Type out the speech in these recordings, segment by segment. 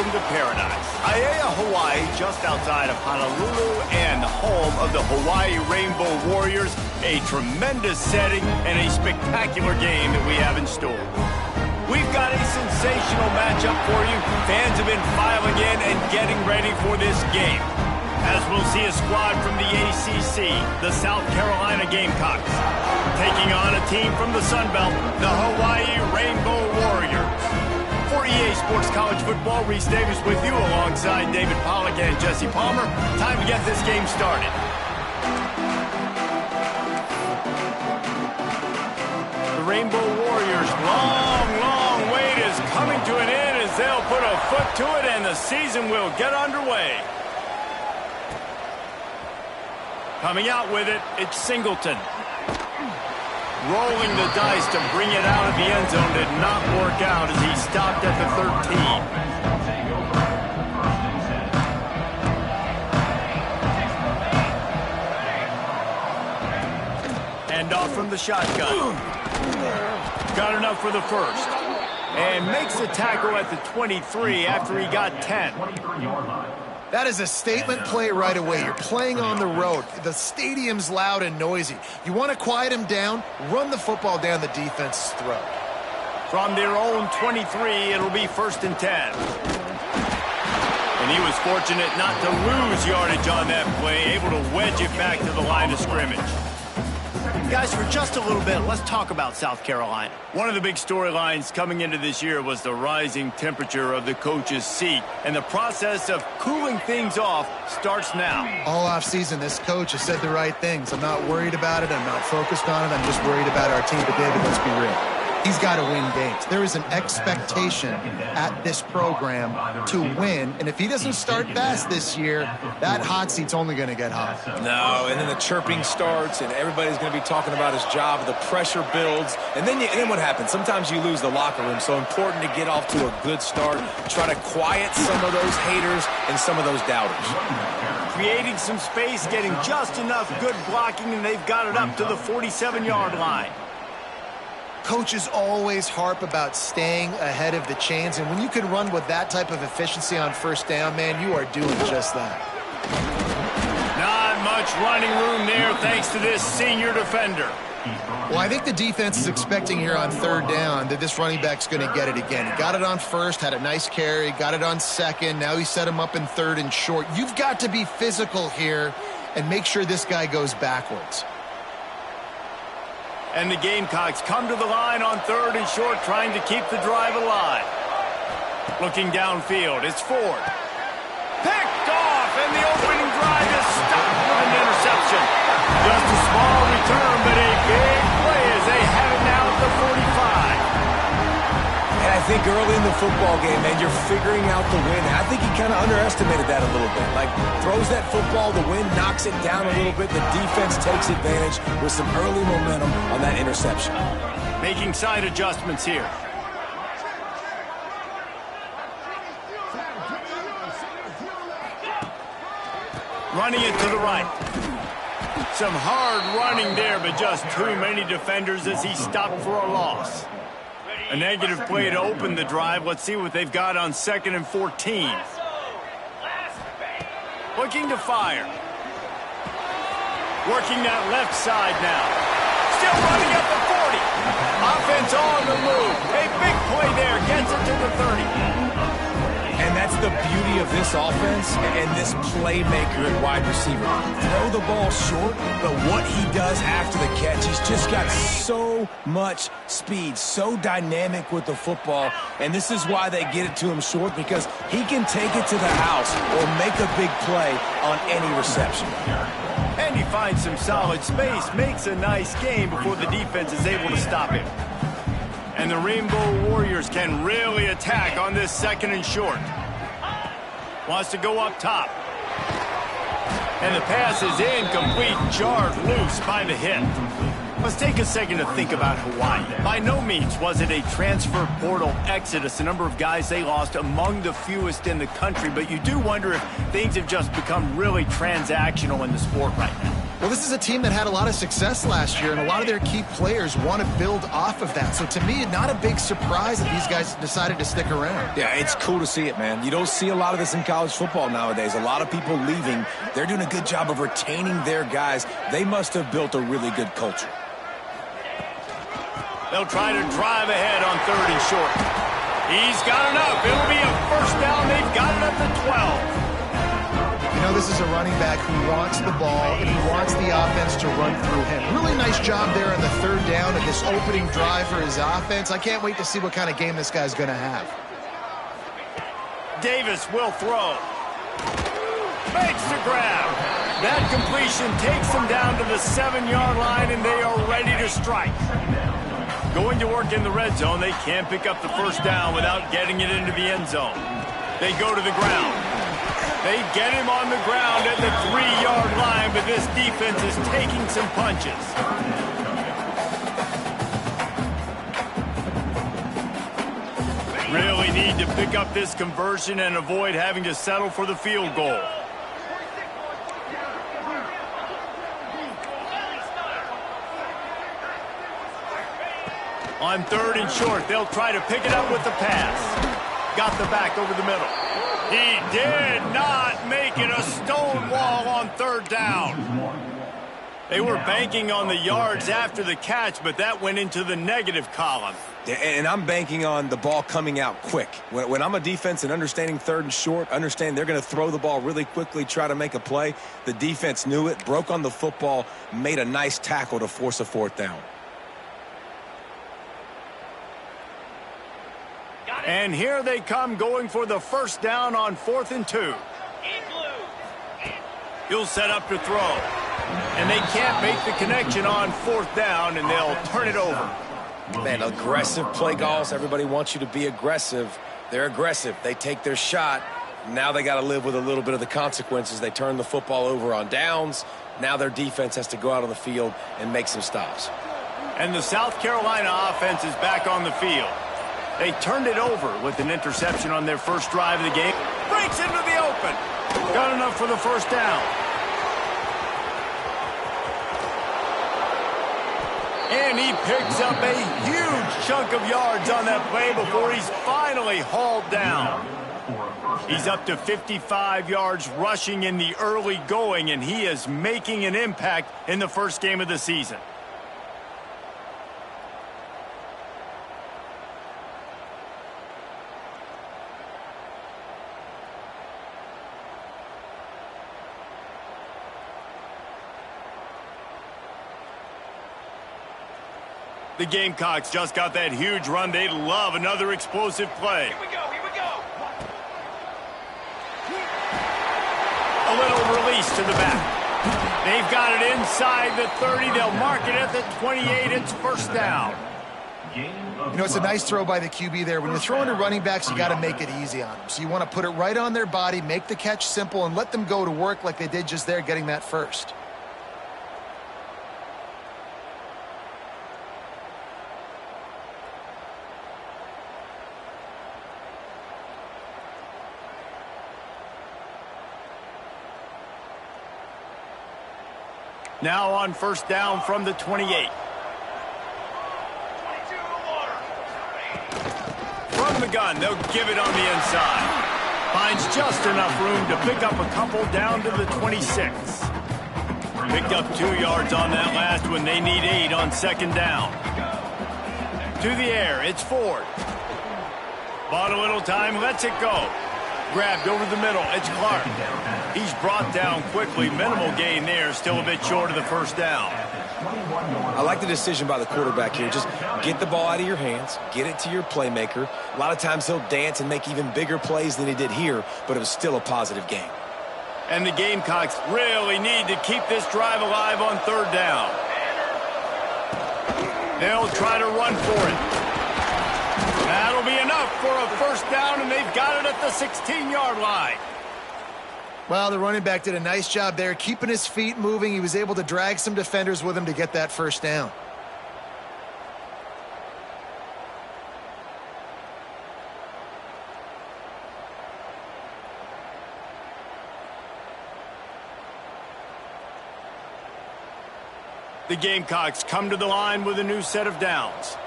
welcome to paradise. Aiea, Hawaii, just outside of Honolulu and the home of the Hawaii Rainbow Warriors. A tremendous setting and a spectacular game that we have in store. We've got a sensational matchup for you. Fans have been filing in and getting ready for this game, as we'll see a squad from the ACC, the South Carolina Gamecocks, taking on a team from the Sun Belt, the Hawaii Rainbow Warriors. For EA Sports College Football, Reese Davis with you alongside David Pollack and Jesse Palmer. Time to get this game started. The Rainbow Warriors' long wait is coming to an end as they'll put a foot to it and the season will get underway. Coming out with it, it's Singleton. Rolling the dice to bring it out of the end zone did not work out as he stopped at the 13. Hand off from the shotgun. Got enough for the first. And makes the tackle at the 23 after he got 10. That is a statement play right away. You're playing on the road. The stadium's loud and noisy. You want to quiet him down, run the football down the defense's throat. From their own 23, it'll be 1st and 10. And he was fortunate not to lose yardage on that play, able to wedge it back to the line of scrimmage. Guys, for just a little bit, let's talk about South Carolina. One of the big storylines coming into this year was the rising temperature of the coach's seat, and the process of cooling things off starts now. All offseason, this coach has said the right things. I'm not worried about it. I'm not focused on it. I'm just worried about our team. But, David, let's be real. He's got to win games. There is an expectation at this program to win, and if he doesn't start fast this year, that hot seat's only going to get hot. No, and then the chirping starts, and everybody's going to be talking about his job. The pressure builds, and then what happens? Sometimes you lose the locker room, so important to get off to a good start. Try to quiet some of those haters and some of those doubters. Creating some space, getting just enough good blocking, and they've got it up to the 47-yard line. Coaches always harp about staying ahead of the chains, and when you can run with that type of efficiency on 1st down, man, you are doing just that. Not much running room there thanks to this senior defender. Well, I think the defense is expecting here on 3rd down that this running back's going to get it again. He got it on 1st, had a nice carry, got it on 2nd. Now he set him up in 3rd and short. You've got to be physical here and make sure this guy goes backwards. And the Gamecocks come to the line on 3rd and short, trying to keep the drive alive. Looking downfield, it's Ford. Picked off, and the opening drive is stopped with an interception. Just a small return, but a big play as they have it now at the 45. And I think early in the football game, man, you're figuring out the win. I think he kind of underestimated that a little bit. Like, throws that football, the wind knocks it down a little bit. The defense takes advantage with some early momentum on that interception. Making side adjustments here. Running it to the right. Some hard running there, but just too many defenders as he stopped for a loss. A negative play to open the drive. Let's see what they've got on 2nd and 14. Looking to fire. Working that left side now. Still running at the 40. Offense on the move. A big play there. Gets it to the 30. And that's the beauty of this offense and this playmaker at wide receiver. Throw the ball short, but what he does after the catch, he's just got so much speed, so dynamic with the football. And this is why they get it to him short, because he can take it to the house or make a big play on any reception. And he finds some solid space, makes a nice gain before the defense is able to stop him. And the Rainbow Warriors can really attack on this 2nd and short. Wants to go up top. And the pass is incomplete, jarred loose by the hit. Let's take a second to think about Hawaii. By no means was it a transfer portal exodus. The number of guys they lost among the fewest in the country, but you do wonder if things have just become really transactional in the sport right now. Well, this is a team that had a lot of success last year, and a lot of their key players want to build off of that. So to me, not a big surprise that these guys decided to stick around. Yeah, it's cool to see it, man. You don't see a lot of this in college football nowadays. A lot of people leaving. They're doing a good job of retaining their guys. They must have built a really good culture. They'll try to drive ahead on 3rd and short. He's got enough. It'll be a first down. They've got it at the 12. You know, this is a running back who wants the ball and he wants the offense to run through him. Really nice job there on the 3rd down at this opening drive for his offense. I can't wait to see what kind of game this guy's going to have. Davis will throw. Makes the grab. That completion takes them down to the 7-yard line, and they are ready to strike. Going to work in the red zone, they can't pick up the first down without getting it into the end zone. They go to the ground. They get him on the ground at the 3-yard line, but this defense is taking some punches. Really need to pick up this conversion and avoid having to settle for the field goal. On 3rd and short, they'll try to pick it up with the pass. Got the back over the middle. He did not make it a stone wall on 3rd down. They were banking on the yards after the catch, but that went into the negative column. And I'm banking on the ball coming out quick. When I'm a defense and understanding 3rd and short, understand they're going to throw the ball really quickly, try to make a play. The defense knew it, broke on the football, made a nice tackle to force a 4th down. And here they come going for the first down on 4th and 2. He'll set up to throw. And they can't make the connection on 4th down, and they'll turn it over. Man, aggressive play calls. Everybody wants you to be aggressive. They're aggressive. They take their shot. Now they got to live with a little bit of the consequences. They turn the football over on downs. Now their defense has to go out on the field and make some stops. And the South Carolina offense is back on the field. They turned it over with an interception on their first drive of the game. Breaks into the open. Got enough for the first down. And he picks up a huge chunk of yards on that play before he's finally hauled down. He's up to 55 yards rushing in the early going, and he is making an impact in the first game of the season. The Gamecocks just got that huge run. They'd love another explosive play. Here we go, here we go. A little release to the back. They've got it inside the 30. They'll mark it at the 28. It's first down. You know, it's a nice throw by the QB there. When you're throwing to running backs, you got to make it easy on them. So you want to put it right on their body, make the catch simple, and let them go to work like they did just there, getting that first. Now on first down from the 28. From the gun, they'll give it on the inside. Finds just enough room to pick up a couple down to the 26. Picked up 2 yards on that last one. They need 8 on second down. To the air, it's Ford. Bought a little time, lets it go. Grabbed over the middle, it's Clark. He's brought down quickly. Minimal gain there, still a bit short of the first down. I like the decision by the quarterback here. Just get the ball out of your hands, get it to your playmaker. A lot of times he'll dance and make even bigger plays than he did here, but it was still a positive game. And the Gamecocks really need to keep this drive alive on third down. They'll try to run for it. That'll be enough for a first down, and they've got it at the 16-yard line. Well, the running back did a nice job there, keeping his feet moving. He was able to drag some defenders with him to get that first down. The Gamecocks come to the line with a new set of downs.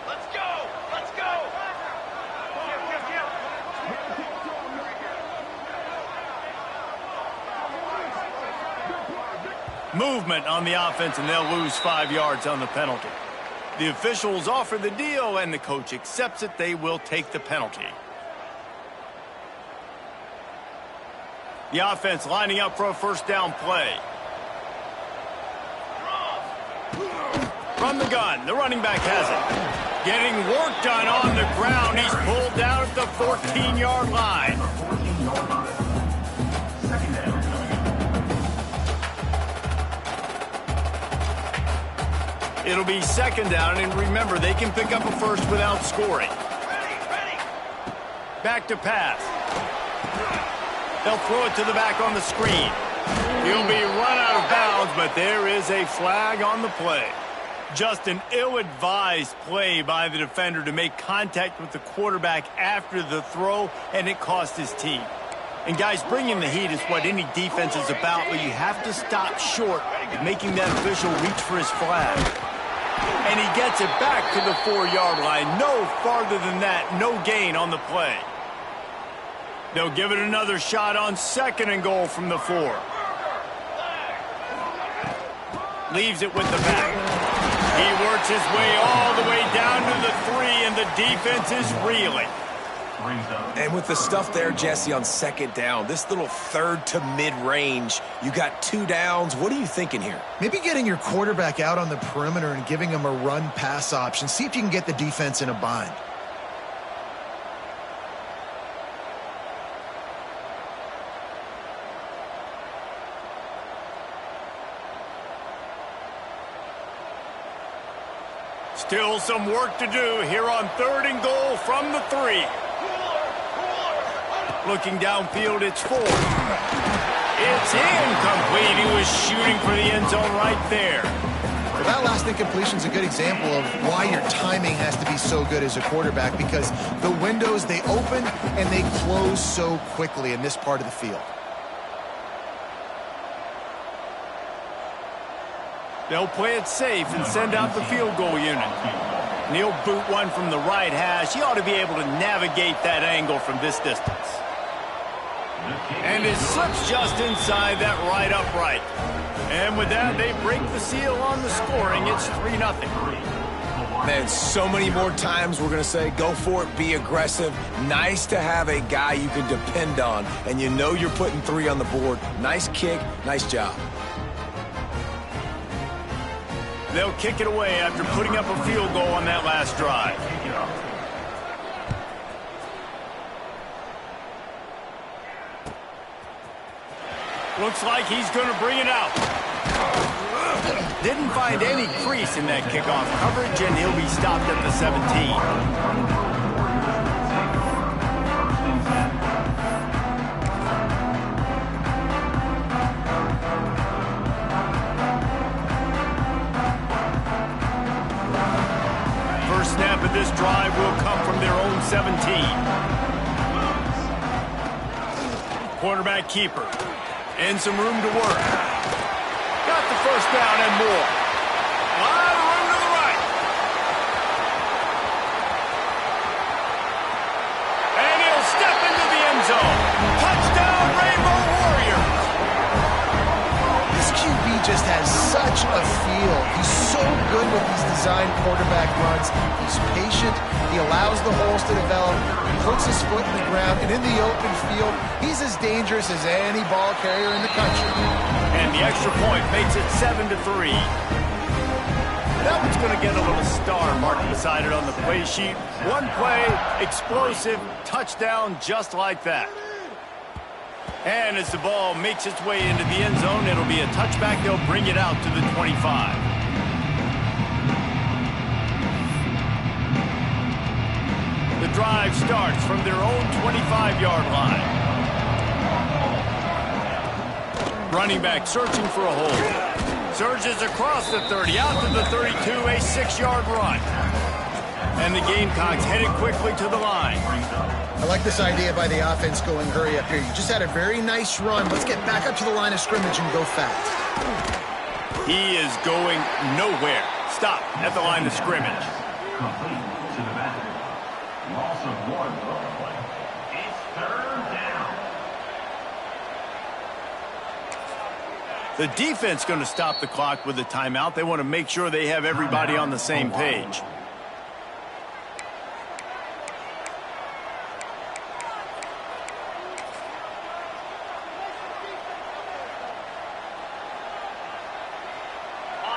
Let's go! Let's go! Movement on the offense, and they'll lose 5 yards on the penalty. The officials offer the deal, and the coach accepts it. They will take the penalty. The offense lining up for a first down play. From the gun, the running back has it. Getting work done on the ground. He's pulled down at the 14-yard line. It'll be second down, and remember, they can pick up a first without scoring. Back to pass. They'll throw it to the back on the screen. He'll be run out of bounds, but there is a flag on the play. Just an ill-advised play by the defender to make contact with the quarterback after the throw, and it cost his team. And guys, bringing the heat is what any defense is about, but you have to stop short of making that official reach for his flag. And he gets it back to the 4-yard line. No farther than that, no gain on the play. They'll give it another shot on second and goal from the 4. Leaves it with the back. He works his way all the way down to the 3, and the defense is reeling. And with the stuff there, Jesse, on second down, this little third to mid-range, you got 2 downs. What are you thinking here? Maybe getting your quarterback out on the perimeter and giving him a run-pass option. See if you can get the defense in a bind. Still some work to do here on third and goal from the 3. Looking downfield, it's 4. It's incomplete. He was shooting for the end zone right there. Well, that last incompletion is a good example of why your timing has to be so good as a quarterback, because the windows, they open and they close so quickly in this part of the field. They'll play it safe and send out the field goal unit. And he'll boot one from the right hash. He ought to be able to navigate that angle from this distance. And it slips just inside that right upright. And with that, they break the seal on the scoring. It's 3-0. Man, so many more times we're going to say, go for it, be aggressive. Nice to have a guy you can depend on, and you know you're putting 3 on the board. Nice kick, nice job. They'll kick it away after putting up a field goal on that last drive. Looks like he's going to bring it out. Didn't find any crease in that kickoff coverage, and he'll be stopped at the 17. Snap of this drive will come from their own 17. Quarterback keeper. And some room to work. Got the first down and more. A lot of room to the right. And he'll step into the end zone. Touchdown, Rainbow Warriors. This QB just has such a feel. He's so good with these design quarterback runs. He's patient. He allows the holes to develop. He puts his foot in the ground. And in the open field, he's as dangerous as any ball carrier in the country. And the extra point makes it 7-3. That one's going to get a little star marked beside it on the play sheet. One play, explosive, touchdown just like that. And as the ball makes its way into the end zone, it'll be a touchback. They'll bring it out to the 25. The drive starts from their own 25-yard line. Running back searching for a hole. Surges across the 30, out to the 32, a 6-yard run. And the Gamecocks headed quickly to the line. I like this idea by the offense going hurry up here. You just had a very nice run. Let's get back up to the line of scrimmage and go fast. He is going nowhere. Stop at the line of scrimmage. Complete to the back. Loss of 1 on the play. It's 3rd down. The defense going to stop the clock with a timeout. They want to make sure they have everybody on the same page.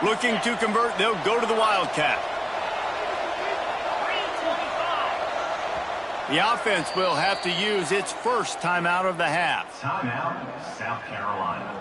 Looking to convert, they'll go to the Wildcat. The offense will have to use its first timeout of the half. Timeout, South Carolina.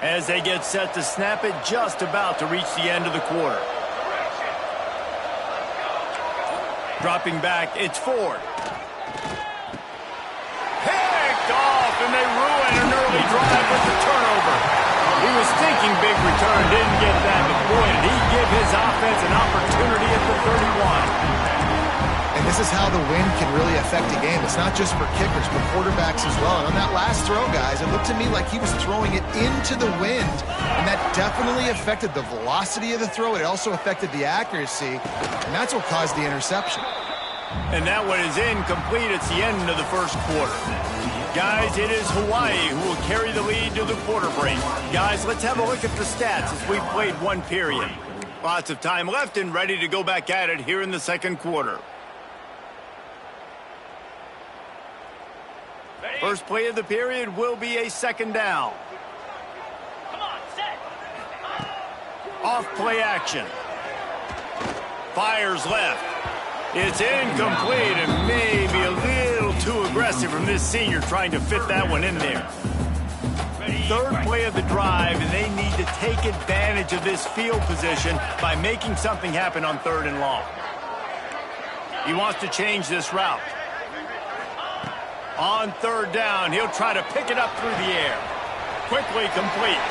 As they get set to snap it, just about to reach the end of the quarter. Dropping back, it's Ford. Picked off, and they ruin an early drive with the turnover. He was thinking big return, didn't get that, but boy, did he give his offense an opportunity at the 31. And this is how the wind can really affect a game. It's not just for kickers, but quarterbacks as well. And on that last throw, guys, it looked to me like he was throwing it into the wind, and that definitely affected the velocity of the throw. It also affected the accuracy, and that's what caused the interception. And that one is incomplete. It's the end of the first quarter. Guys, it is Hawaii who will carry the lead to the quarter break. Guys, let's have a look at the stats as we've played one period. Lots of time left and ready to go back at it here in the second quarter. First play of the period will be a second down. Come on, set. Off play action. Fires left. It's incomplete and maybe a little too aggressive from this senior trying to fit that one in there. Third play of the drive, and they need to take advantage of this field position by making something happen on 3rd and long. He wants to change this route. On 3rd down, he'll try to pick it up through the air. Quickly complete.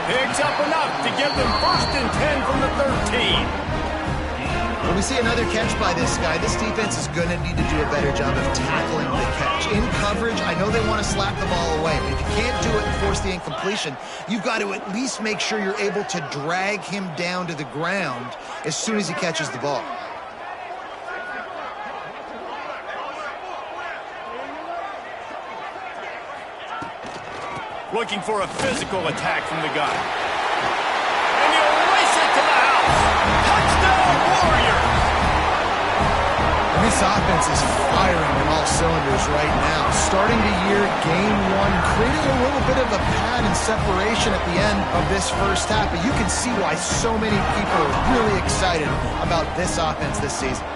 Picks up enough to give them 1st and 10 from the 13. When we see another catch by this guy, this defense is going to need to do a better job of tackling the catch. In coverage, I know they want to slap the ball away, but if you can't do it and force the incompletion, you've got to at least make sure you're able to drag him down to the ground as soon as he catches the ball. Looking for a physical attack from the gun. And he'll race it to the house. Touchdown, Warriors! And this offense is firing on all cylinders right now. Starting the year, game 1, creating a little bit of a pad and separation at the end of this first half. But you can see why so many people are really excited about this offense this season.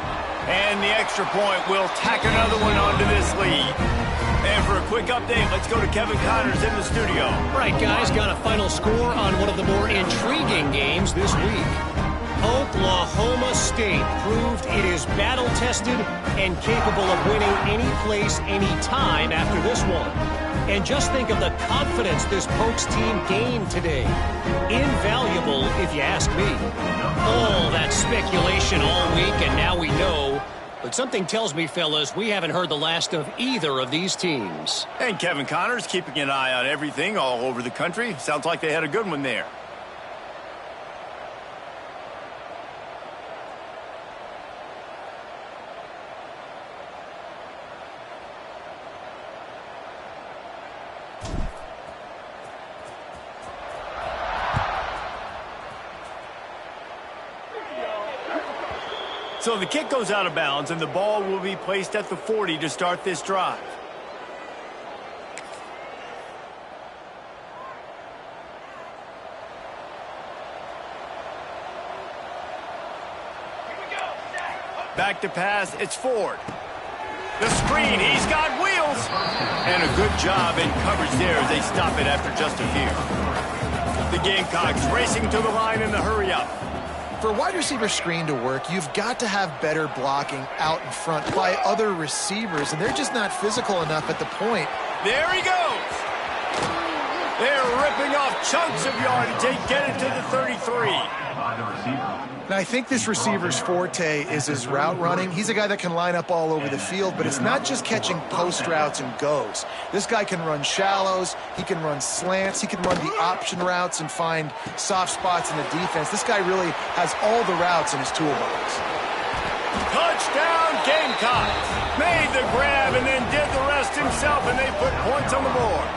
And the extra point will tack another one onto this lead. And for a quick update, let's go to Kevin Connors in the studio. Right, guys, got a final score on one of the more intriguing games this week. Oklahoma State proved it is battle-tested and capable of winning any place, any time after this one. And just think of the confidence this Pokes team gained today. Invaluable, if you ask me. All that speculation all week, and now we know. But something tells me, fellas, we haven't heard the last of either of these teams. And Kevin Connors keeping an eye on everything all over the country. Sounds like they had a good one there. So the kick goes out of bounds, and the ball will be placed at the 40 to start this drive. Back to pass, it's Ford. The screen, he's got wheels. And a good job in coverage there as they stop it after just a few. The Gamecocks racing to the line in the hurry up. For a wide receiver screen to work, you've got to have better blocking out in front by other receivers, and they're just not physical enough at the point. There he goes. They're ripping off chunks of yardage. They get it to the 33. Now, I think this receiver's forte is his route running. He's a guy that can line up all over the field, but it's not just catching post routes and goes. This guy can run shallows, he can run slants, he can run the option routes and find soft spots in the defense. This guy really has all the routes in his toolbox. Touchdown, Gametime. Made the grab and then did the rest himself, and they put points on the board.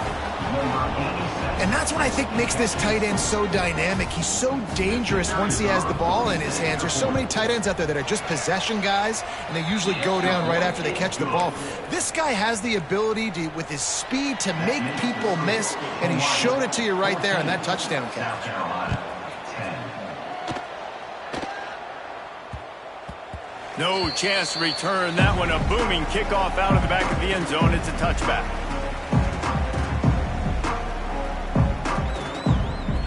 And that's what I think makes this tight end so dynamic. He's so dangerous once he has the ball in his hands. There's so many tight ends out there that are just possession guys, and they usually go down right after they catch the ball. This guy has the ability to, with his speed, to make people miss, and he showed it to you right there on that touchdown catch. No chance to return that one. A booming kickoff out of the back of the end zone. It's a touchback.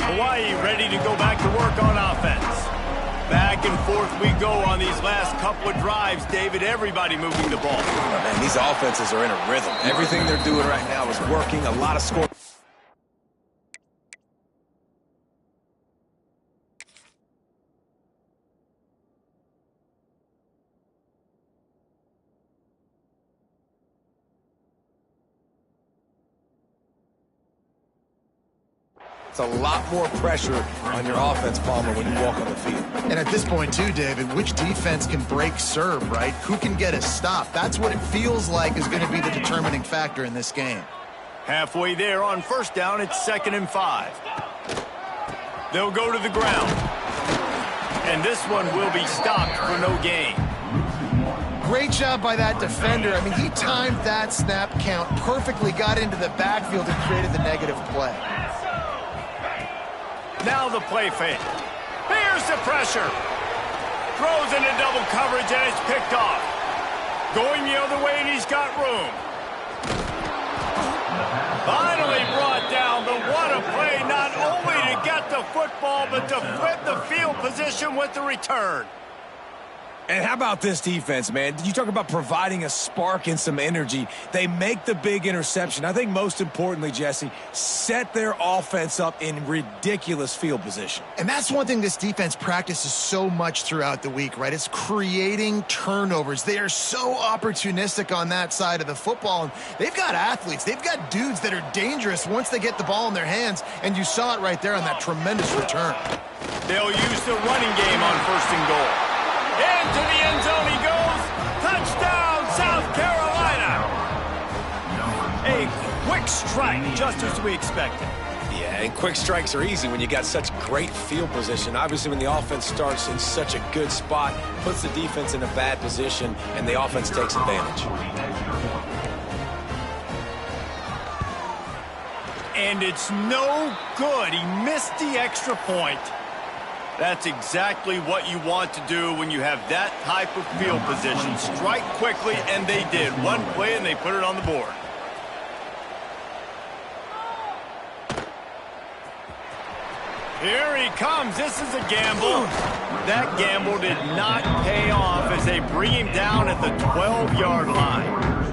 Hawaii ready to go back to work on offense. Back and forth we go on these last couple of drives, David. Everybody moving the ball. Oh, man, these offenses are in a rhythm. Everything they're doing right now is working. A lot of score. It's a lot more pressure on your offense, Palmer, when you walk on the field. And at this point, too, David, which defense can break serve, right? Who can get a stop? That's what it feels like is going to be the determining factor in this game. Halfway there on first down, it's 2nd and 5. They'll go to the ground. And this one will be stopped for no gain. Great job by that defender. I mean, he timed that snap count perfectly, got into the backfield and created the negative play. Now the play fake. Here's the pressure. Throws into double coverage, and it's picked off. Going the other way, and he's got room. Finally brought down, but what a play, not only to get the football, but to flip the field position with the return. And how about this defense, man? You talk about providing a spark and some energy. They make the big interception. I think most importantly, Jesse, set their offense up in ridiculous field position. And that's one thing this defense practices so much throughout the week, right? It's creating turnovers. They are so opportunistic on that side of the football. And they've got athletes. They've got dudes that are dangerous once they get the ball in their hands. And you saw it right there on that tremendous return. They'll use the running game on 1st and goal. Into the end zone he goes. Touchdown, South Carolina. A quick strike, just as we expected. Yeah, and quick strikes are easy when you got such great field position. Obviously, when the offense starts in such a good spot, puts the defense in a bad position, and the offense takes advantage. And it's no good. He missed the extra point. That's exactly what you want to do when you have that type of field position. Strike quickly, and they did. One play, and they put it on the board. Here he comes. This is a gamble. That gamble did not pay off as they bring him down at the 12-yard line.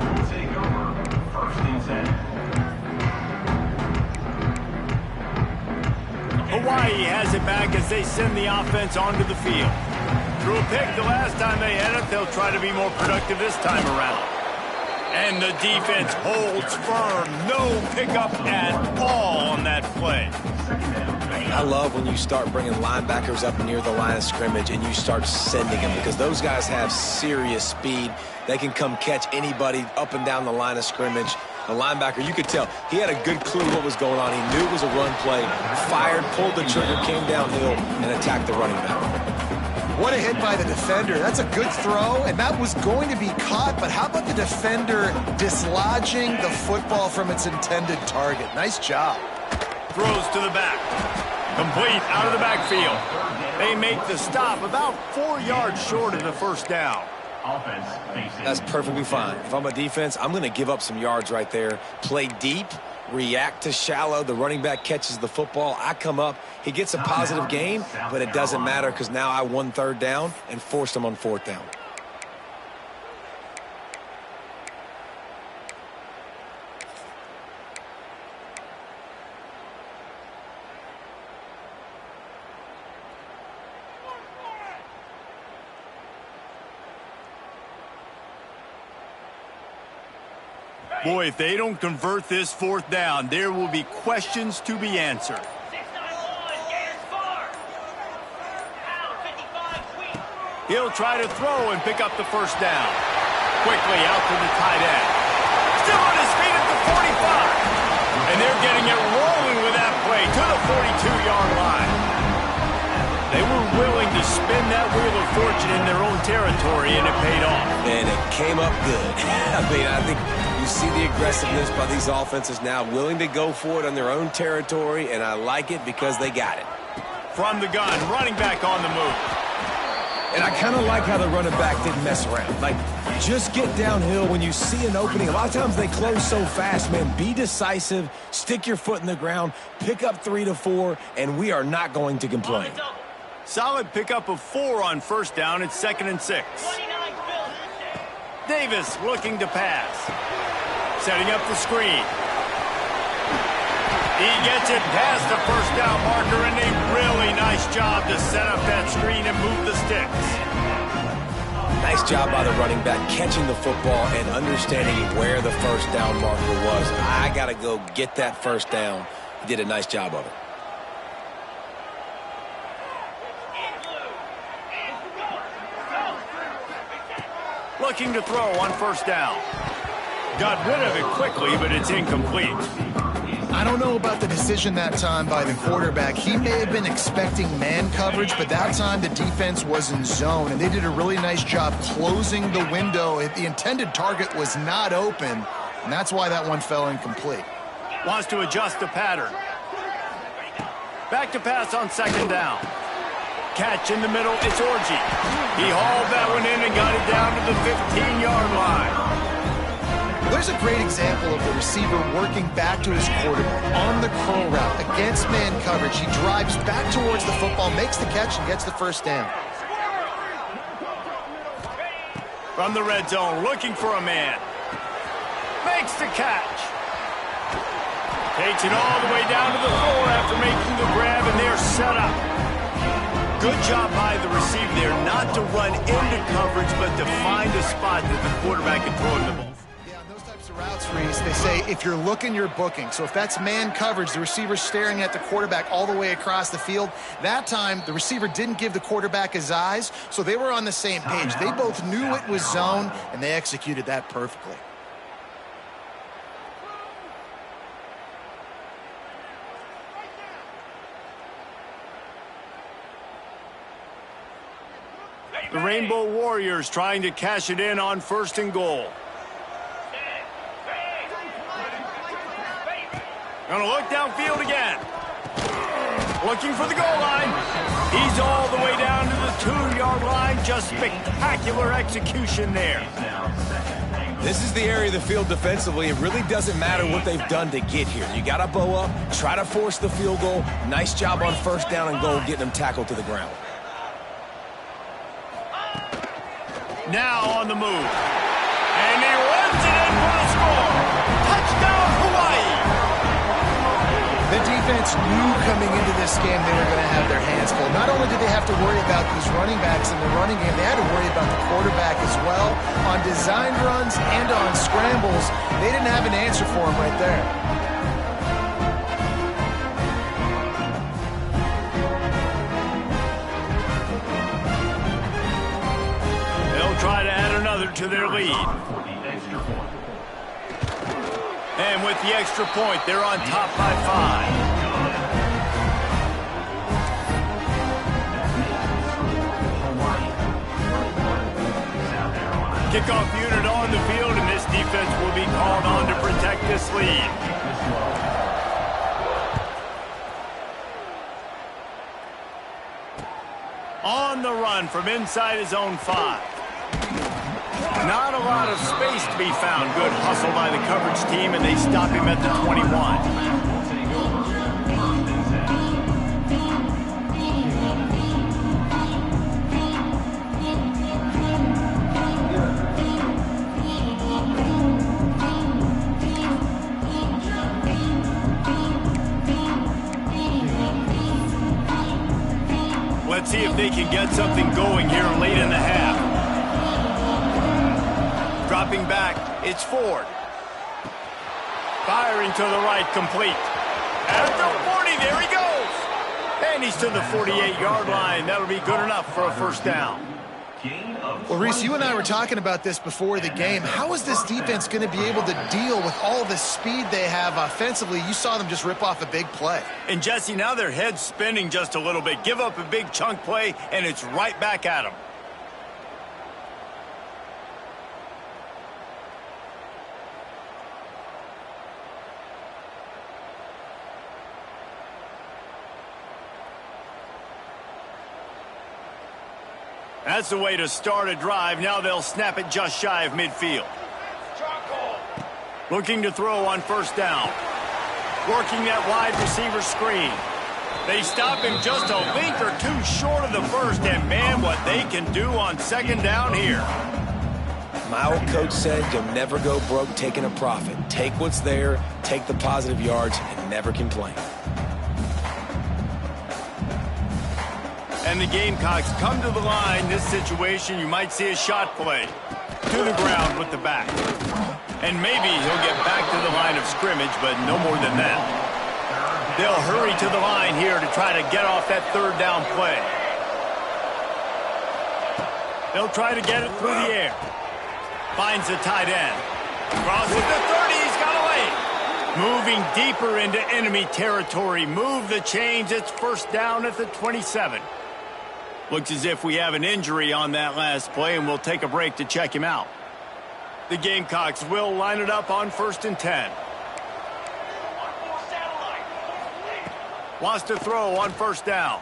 Hawaii has it back as they send the offense onto the field. Threw a pick the last time they had it. They'll try to be more productive this time around. And the defense holds firm. No pickup at all on that play. I love when you start bringing linebackers up near the line of scrimmage and you start sending them, because those guys have serious speed. They can come catch anybody up and down the line of scrimmage. The linebacker, you could tell, he had a good clue what was going on. He knew it was a run play, fired, pulled the trigger, came downhill, and attacked the running back. What a hit by the defender. That's a good throw, and that was going to be caught, but how about the defender dislodging the football from its intended target? Nice job. Throws to the back. Complete out of the backfield. They make the stop about 4 yards short of the first down. That's perfectly fine. If I'm a defense, I'm going to give up some yards right there, play deep, react to shallow. The running back catches the football. I come up. He gets a positive gain, but it doesn't matter because now I won third down and forced him on fourth down. Boy, if they don't convert this fourth down, there will be questions to be answered. 691, get as far. Pound 55, sweep. He'll try to throw and pick up the first down. Quickly out to the tight end. Still on his feet at the 45. And they're getting it rolling with that play to the 42-yard line. They were willing to spin that wheel of fortune in their own territory, and it paid off. And it came up good. I think you see the aggressiveness by these offenses now, willing to go for it on their own territory, and I like it because they got it. From the gun, running back on the move. And I kind of like how the running back didn't mess around. Like, just get downhill when you see an opening. A lot of times they close so fast, man. Be decisive, stick your foot in the ground, pick up 3 to 4, and we are not going to complain. Solid pickup of 4 on first down. It's 2nd and 6. 29 Bills. Davis looking to pass. Setting up the screen. He gets it past the first down marker, and a really nice job to set up that screen and move the sticks. Nice job by the running back catching the football and understanding where the first down marker was. I got to go get that first down. He did a nice job of it. Looking to throw on first down. Got rid of it quickly, but it's incomplete. I don't know about the decision that time by the quarterback. He may have been expecting man coverage, but that time the defense was in zone, and they did a really nice job closing the window. The intended target was not open, and that's why that one fell incomplete. Wants to adjust the pattern. Back to pass on second down. Catch in the middle, it's Orji. He hauled that one in and got it down to the 15-yard line. There's a great example of the receiver working back to his quarterback on the curl route against man coverage. He drives back towards the football, makes the catch, and gets the first down. From the red zone, looking for a man. Makes the catch. Takes it all the way down to the floor after making the grab, and they're set up. Good job by the receiver there, not to run into coverage, but to find a spot that the quarterback can throw him the ball. Yeah, on those types of routes, Reese, they say if you're looking, you're booking. So if that's man coverage, the receiver's staring at the quarterback all the way across the field. That time, the receiver didn't give the quarterback his eyes, so they were on the same page. They both knew it was zone, and they executed that perfectly. The Rainbow Warriors trying to cash it in on 1st and goal. Gonna look downfield again. Looking for the goal line. He's all the way down to the 2-yard line. Just spectacular execution there. This is the area of the field defensively. It really doesn't matter what they've done to get here. You got to bow up, try to force the field goal. Nice job on first down and goal, getting them tackled to the ground. Now on the move. And he runs it in for the score. Touchdown, Hawaii. The defense knew coming into this game they were going to have their hands full. Not only did they have to worry about these running backs in the running game, they had to worry about the quarterback as well. On designed runs and on scrambles, they didn't have an answer for him right there. Try to add another to their lead. And with the extra point, they're on top by 5. Kickoff unit on the field, and this defense will be called on to protect this lead. On the run from inside his own 5. Not a lot of space to be found. Good hustle by the coverage team, and they stop him at the 21. Let's see if they can get something going here late in the half. Dropping back, it's Ford. Firing to the right, complete. At the 40, there he goes. And he's to the 48-yard line. That'll be good enough for a first down. Well, Reese, you and I were talking about this before the game. How is this defense going to be able to deal with all the speed they have offensively? You saw them just rip off a big play. And, Jesse, now their head's spinning just a little bit. Give up a big chunk play, and it's right back at them. That's the way to start a drive. Now they'll snap it just shy of midfield. Looking to throw on first down. Working that wide receiver screen. They stop him just a link or two short of the first, and man, what they can do on second down here. My old coach said you'll never go broke taking a profit. Take what's there, take the positive yards, and never complain. And the Gamecocks come to the line. This situation, you might see a shot play. To the ground with the back. And maybe he'll get back to the line of scrimmage, but no more than that. They'll hurry to the line here to try to get off that third down play. They'll try to get it through the air. Finds the tight end. Crosses the 30, he's got away. Moving deeper into enemy territory. Move the chains, it's first down at the 27. Looks as if we have an injury on that last play, and we'll take a break to check him out. The Gamecocks will line it up on 1st and 10. Wants to throw on first down.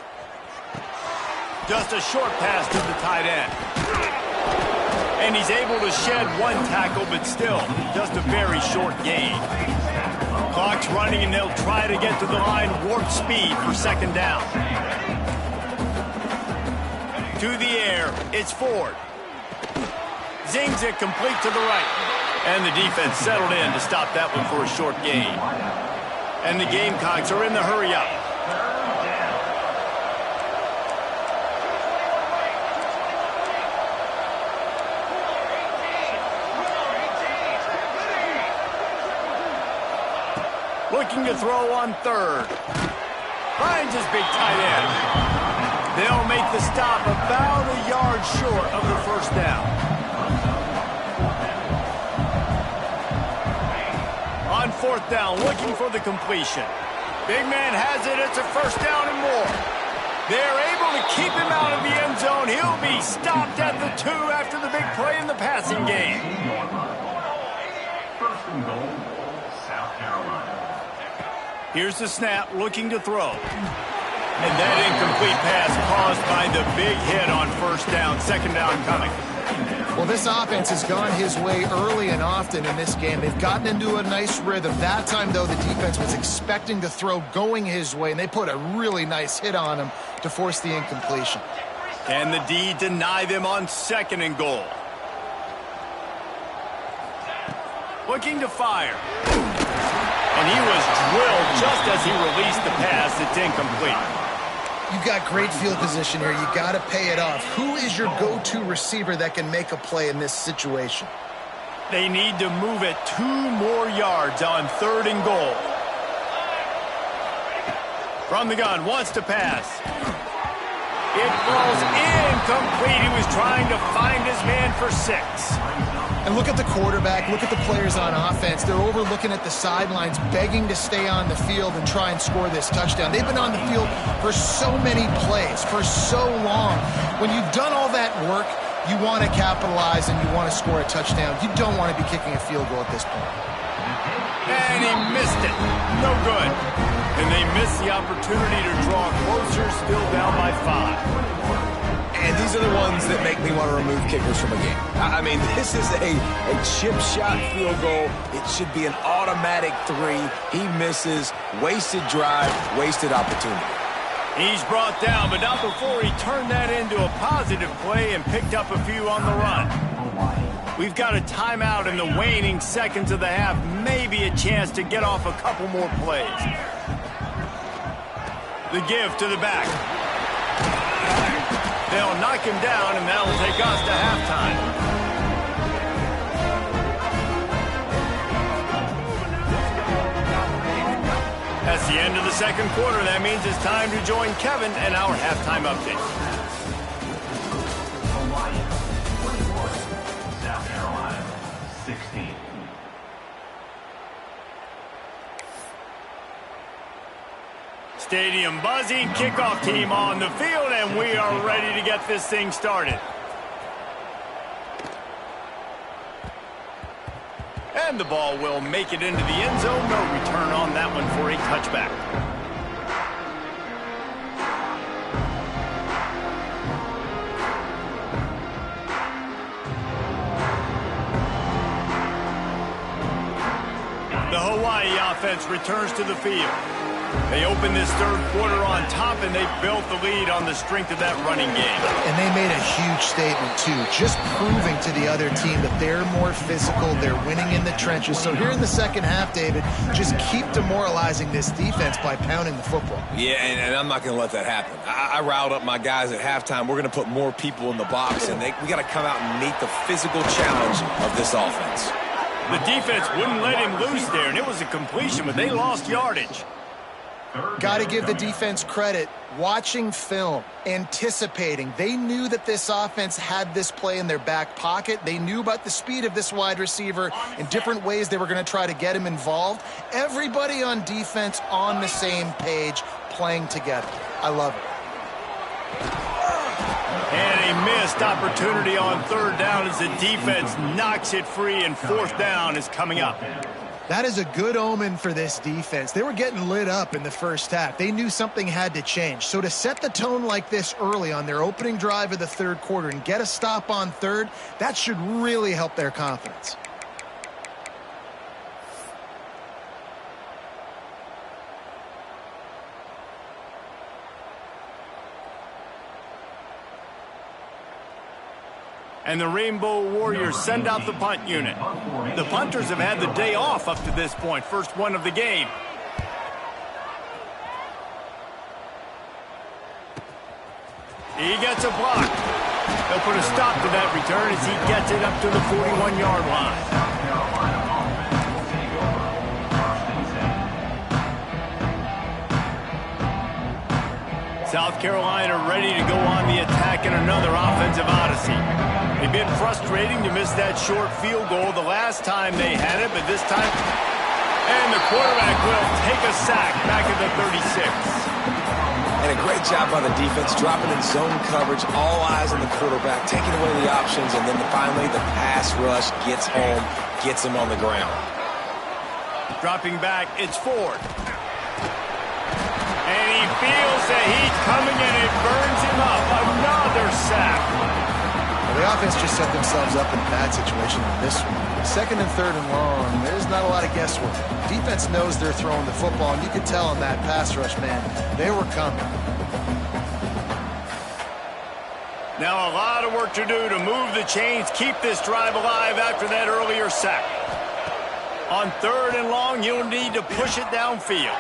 Just a short pass to the tight end. And he's able to shed one tackle, but still, just a very short gain. Clock's running, and they'll try to get to the line warp speed for second down. To the air, it's Ford. Zings it complete to the right. And the defense settled in to stop that one for a short gain. And the Gamecocks are in the hurry up. Looking to throw on third. Finds his big tight end. They'll make the stop about a yard short of the first down. On fourth down, looking for the completion. Big man has it. It's a first down and more. They're able to keep him out of the end zone. He'll be stopped at the 2 after the big play in the passing game. First and goal, South Carolina. Here's the snap, looking to throw. And that incomplete pass caused by the big hit on first down. Second down coming. Well, this offense has gone his way early and often in this game. They've gotten into a nice rhythm. That time, though, the defense was expecting to throw going his way, and they put a really nice hit on him to force the incompletion. Can the D deny them on second and goal? Looking to fire. And he was drilled just as he released the pass. It's incomplete. You've got great field position here. You got to pay it off. Who is your go-to receiver that can make a play in this situation? They need to move it 2 more yards on third and goal. From the gun, wants to pass. It falls incomplete. He was trying to find his man for 6. And look at the quarterback, look at the players on offense. They're overlooking at the sidelines, begging to stay on the field and try and score this touchdown. They've been on the field for so many plays, for so long. When you've done all that work, you want to capitalize and you want to score a touchdown. You don't want to be kicking a field goal at this point. And he missed it. No good. And they missed the opportunity to draw closer, still down by 5. And these are the ones that make me want to remove kickers from a game. I mean, this is a chip shot field goal. It should be an automatic 3. He misses. Wasted drive, wasted opportunity. He's brought down, but not before he turned that into a positive play and picked up a few on the run. We've got a timeout in the waning seconds of the half. Maybe a chance to get off a couple more plays. The give to the back. They'll knock him down, and that'll take us to halftime. That's the end of the second quarter. That means it's time to join Kevin and our halftime update. South Carolina, 16. Stadium buzzing, kickoff team on the field, and we are ready to get this thing started. And the ball will make it into the end zone. No return on that one for a touchback. The Hawaii offense returns to the field. They open this third quarter on top, and they built the lead on the strength of that running game. And they made a huge statement, too, just proving to the other team that they're more physical, they're winning in the trenches. So here in the second half, David, just keep demoralizing this defense by pounding the football. Yeah, and I'm not going to let that happen. I riled up my guys at halftime. We're going to put more people in the box, and we got to come out and meet the physical challenge of this offense. The defense wouldn't let him loose there, and it was a completion, but they lost yardage. Got to give the defense credit. Watching film, anticipating. They knew that this offense had this play in their back pocket. They knew about the speed of this wide receiver and different ways they were going to try to get him involved. Everybody on defense on the same page, playing together. I love it. And a missed opportunity on third down as the defense knocks it free, and fourth down is coming up. That is a good omen for this defense. They were getting lit up in the first half. They knew something had to change. So to set the tone like this early on their opening drive of the third quarter and get a stop on third, that should really help their confidence. And the Rainbow Warriors send out the punt unit. The punters have had the day off up to this point. First one of the game. He gets a block. They'll put a stop to that return as he gets it up to the 41-yard line. South Carolina ready to go on the attack in another offensive odyssey. They've been frustrating to miss that short field goal the last time they had it, but this time, and the quarterback will take a sack back at the 36. And a great job by the defense, dropping in zone coverage, all eyes on the quarterback, taking away the options, and then finally the pass rush gets home, gets him on the ground. Dropping back, it's Ford. And he feels the heat coming, and it burns him up. Another sack. Well, the offense just set themselves up in a bad situation in this one. Second and third and long, there's not a lot of guesswork. Defense knows they're throwing the football, and you could tell in that pass rush, man, they were coming. Now a lot of work to do to move the chains, keep this drive alive after that earlier sack. On third and long, you'll need to push it downfield.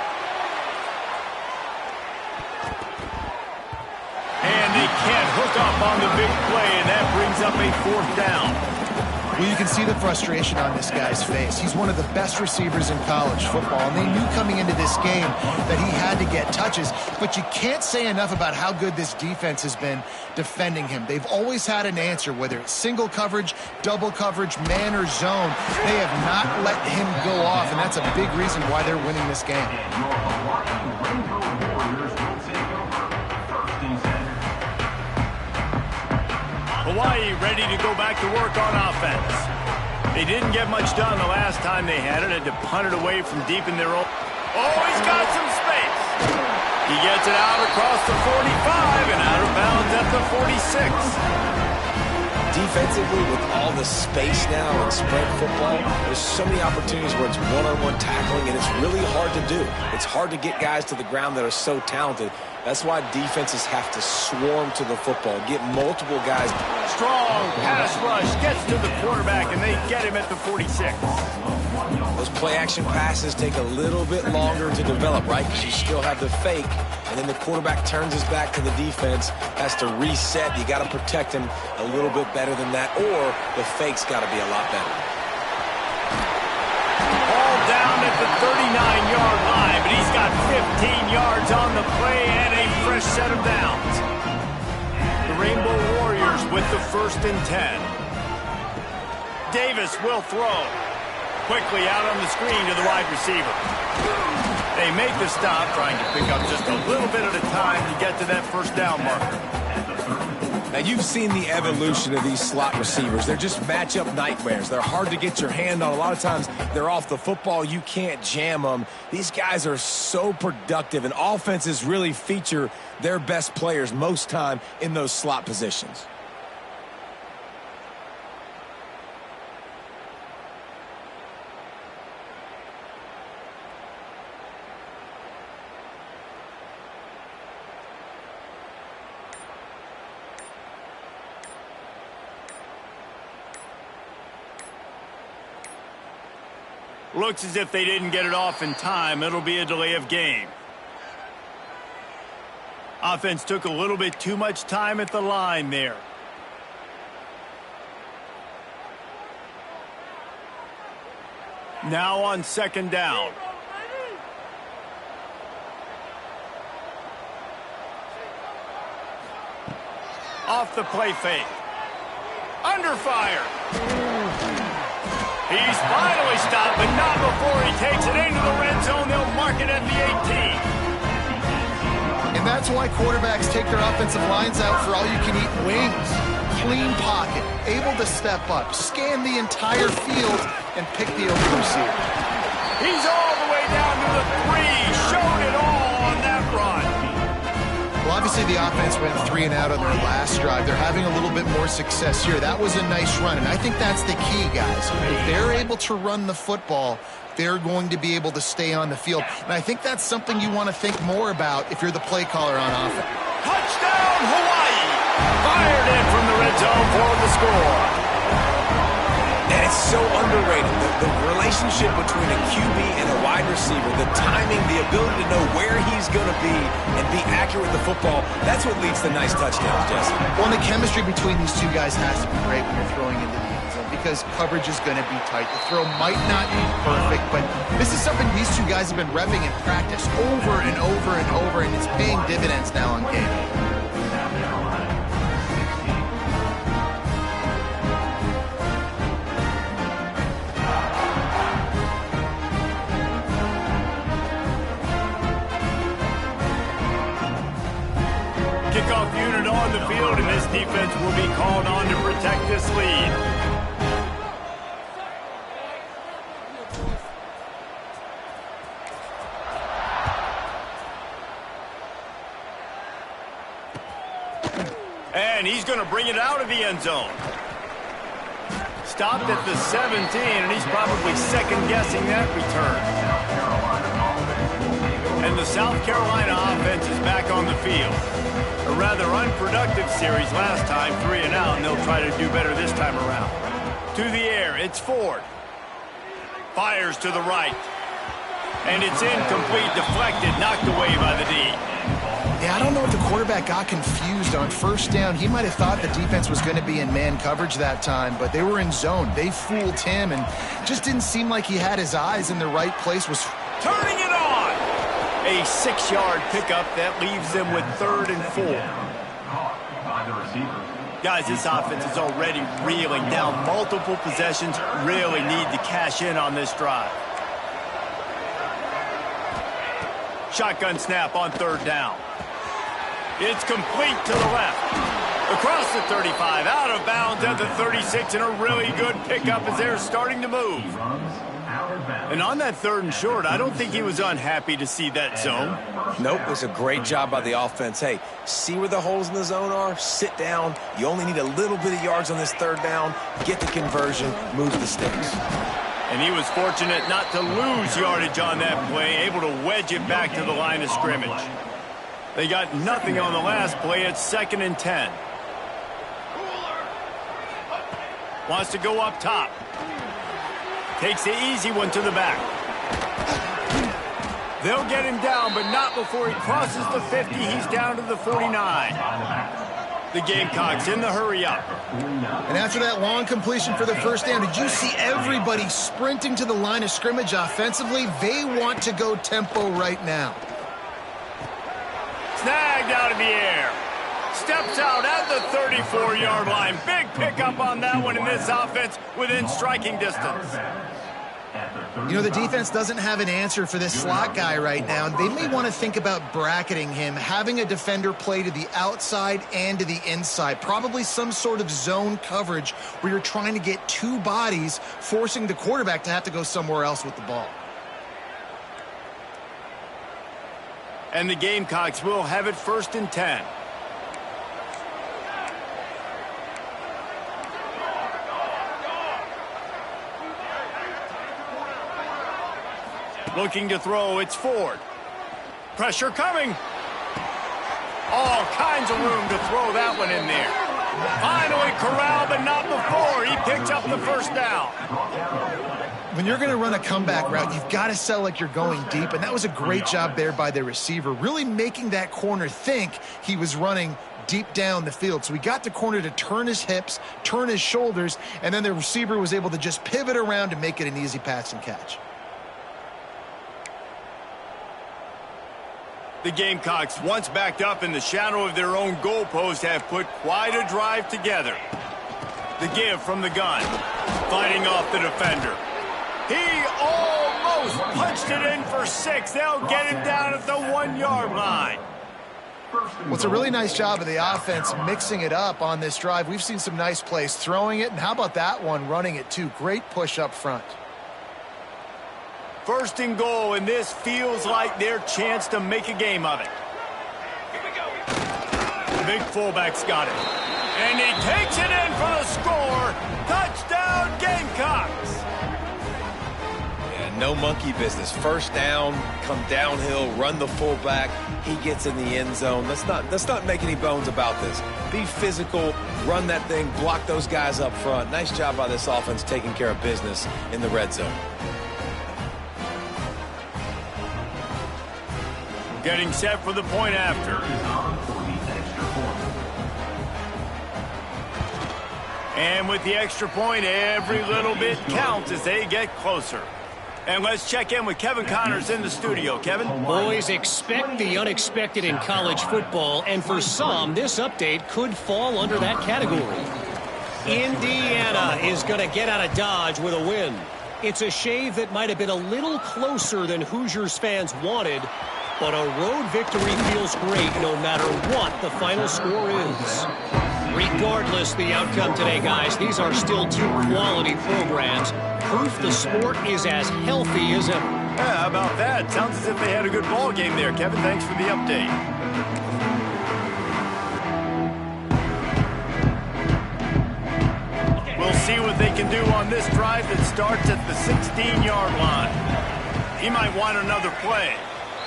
And they can't hook up on the big play, and that brings up a fourth down. Well, you can see the frustration on this guy's face. He's one of the best receivers in college football, and they knew coming into this game that he had to get touches, but you can't say enough about how good this defense has been defending him. They've always had an answer, whether it's single coverage, double coverage, man or zone. They have not let him go off, and that's a big reason why they're winning this game. Hawaii ready to go back to work on offense. They didn't get much done the last time they had it. Had to punt it away from deep in their own. Oh, he's got some space. He gets it out across the 45 and out of bounds at the 46. Defensively, with all the space now in spread football, there's so many opportunities where it's one-on-one tackling, and it's really hard to do. It's hard to get guys to the ground that are so talented. That's why defenses have to swarm to the football, get multiple guys. Strong pass rush gets to the quarterback, and they get him at the 46. Those play-action passes take a little bit longer to develop, right? Because you still have the fake, and then the quarterback turns his back to the defense, has to reset. You got to protect him a little bit better than that, or the fake's got to be a lot better. Ball down at the 39-yard line, but he's got 15 yards on the play and a fresh set of downs. The Rainbow Warriors with the 1st and 10. Davis will throw. Quickly out on the screen to the wide receiver. They make the stop, trying to pick up just a little bit at a time to get to that first down marker. Now, you've seen the evolution of these slot receivers. They're just matchup nightmares. They're hard to get your hand on. A lot of times, they're off the football. You can't jam them. These guys are so productive, and offenses really feature their best players most time in those slot positions. Looks as if they didn't get it off in time. It'll be a delay of game. Offense took a little bit too much time at the line there. Now on 2nd down. Off the play fake. Under fire. He's finally stopped, but not before he takes it into the red zone. They'll mark it at the 18. And that's why quarterbacks take their offensive lines out for all-you-can-eat wings. Clean pocket, able to step up, scan the entire field, and pick the open receiver. He's all the way down to the 3, showed it all on that run. Well, obviously the offense went 3 and out on their last drive. They're having a little bit more success here. That was a nice run, and I think that's the key, guys. If they're able to run the football, they're going to be able to stay on the field. And I think that's something you want to think more about if you're the play caller on offense. Touchdown, Hawaii! Fired in from the red zone for the score. And it's so underrated. The relationship between a QB and a wide receiver, the timing, the ability to know where he's going to be and be accurate with the football, that's what leads to nice touchdowns, Jesse. Well, the chemistry between these two guys has to be great when you're throwing into the end zone because coverage is going to be tight. The throw might not be perfect, but this is something these two guys have been repping in practice over and over and over, and it's paying dividends now on game. Kickoff unit on the field, and this defense will be called on to protect this lead. And he's going to bring it out of the end zone. Stopped at the 17, and he's probably second-guessing that return. And the South Carolina offense is back on the field. A rather unproductive series last time, 3 and out, and they'll try to do better this time around. To the air, it's Ford. Fires to the right. And it's incomplete, deflected, knocked away by the D. Yeah, I don't know if the quarterback got confused on 1st down. He might have thought the defense was going to be in man coverage that time, but they were in zone. They fooled him and just didn't seem like he had his eyes in the right place. Was turning it on! A 6-yard pickup that leaves them with 3rd and 4. Guys, this offense is already reeling down multiple possessions. Really need to cash in on this drive. Shotgun snap on 3rd down. It's complete to the left. Across the 35, out of bounds at the 36, and a really good pickup as they're starting to move. And on that 3rd and short, I don't think he was unhappy to see that zone. Nope, it was a great job by the offense. Hey, see where the holes in the zone are? Sit down. You only need a little bit of yards on this 3rd down. Get the conversion, move the sticks. And he was fortunate not to lose yardage on that play, able to wedge it back to the line of scrimmage. They got nothing on the last play. It's 2nd and 10. Wants to go up top. Takes the easy one to the back. They'll get him down, but not before he crosses the 50. He's down to the 49. The Gamecocks in the hurry up. And after that long completion for the 1st down, did you see everybody sprinting to the line of scrimmage offensively? They want to go tempo right now. Snagged out of the air. Steps out at the 34-yard line. Big pickup on that one in this offense within striking distance. You know, the defense doesn't have an answer for this slot guy right now. They may want to think about bracketing him, having a defender play to the outside and to the inside. Probably some sort of zone coverage where you're trying to get 2 bodies, forcing the quarterback to have to go somewhere else with the ball. And the Gamecocks will have it 1st and 10. Looking to throw, it's Ford. Pressure coming. All kinds of room to throw that one in there. Finally corralled, but not before. He picks up the 1st down. When you're going to run a comeback route, you've got to sell like you're going deep, and that was a great job there by the receiver, really making that corner think he was running deep down the field. So he got the corner to turn his hips, turn his shoulders, and then the receiver was able to just pivot around and make it an easy pass and catch. The Gamecocks, once backed up in the shadow of their own goalpost, have put quite a drive together. The give from the gun, fighting off the defender. He almost punched it in for 6. They'll get him down at the 1-yard line. Well, it's a really nice job of the offense mixing it up on this drive. We've seen some nice plays throwing it, and how about that one running it too? Great push up front. 1st and goal, and this feels like their chance to make a game of it. Here we go. The big fullback's got it. And he takes it in for the score. Touchdown, Gamecocks. Yeah, no monkey business. 1st down, come downhill, run the fullback. He gets in the end zone. Let's not make any bones about this. Be physical, run that thing, block those guys up front. Nice job by this offense taking care of business in the red zone. Getting set for the point after. And with the extra point, every little bit counts as they get closer. And let's check in with Kevin Connors in the studio. Kevin? Boys, expect the unexpected in college football, and for some, this update could fall under that category. Indiana is going to get out of Dodge with a win. It's a shave that might have been a little closer than Hoosiers fans wanted, but a road victory feels great no matter what the final score is. Regardless the outcome today, guys, these are still 2 quality programs. Proof the sport is as healthy as ever. Yeah, how about that? Sounds as if they had a good ball game there. Kevin, thanks for the update. We'll see what they can do on this drive that starts at the 16-yard line. He might want another play.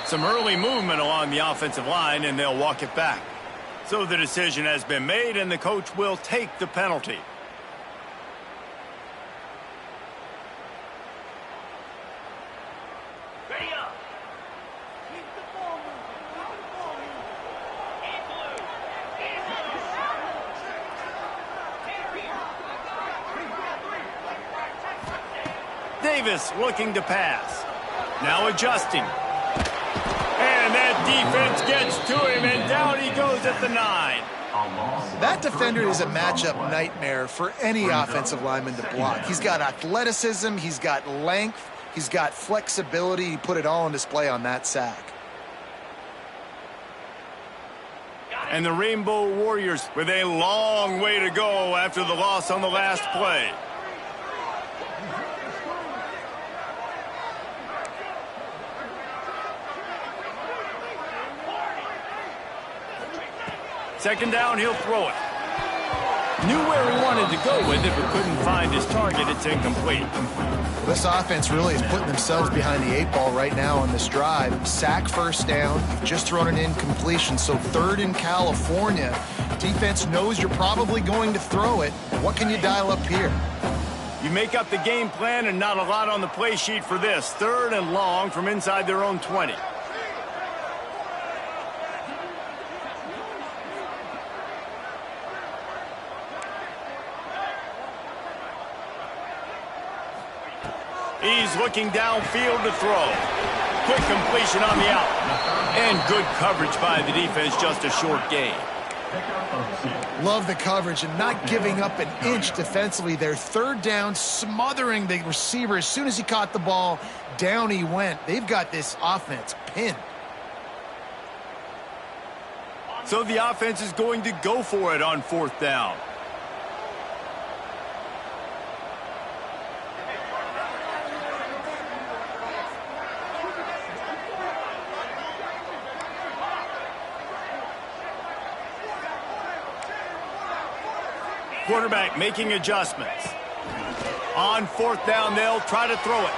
Some early movement along the offensive line, and they'll walk it back. So the decision has been made, and the coach will take the penalty. Ready up. Keep the ball moving. Keep the ball moving. In blue. In blue. Davis looking to pass. Now adjusting. And that defense gets to him, and down he goes at the 9. That defender is a matchup nightmare for any offensive lineman to block. He's got athleticism, he's got length, he's got flexibility. He put it all on display on that sack. And the Rainbow Warriors with a long way to go after the loss on the last play. Second down, he'll throw it. Knew where he wanted to go with it, but couldn't find his target. It's incomplete. This offense really is putting themselves behind the 8 ball right now on this drive. Sack first down, just thrown an incompletion, so third in California. Defense knows you're probably going to throw it. What can you dial up here? You make up the game plan and not a lot on the play sheet for this. Third and long from inside their own 20. He's looking downfield to throw. Quick completion on the out. And good coverage by the defense, just a short gain. Love the coverage and not giving up an inch defensively. Their third down, smothering the receiver. As soon as he caught the ball, down he went. They've got this offense pinned. So the offense is going to go for it on fourth down. Quarterback making adjustments. On fourth down, they'll try to throw it.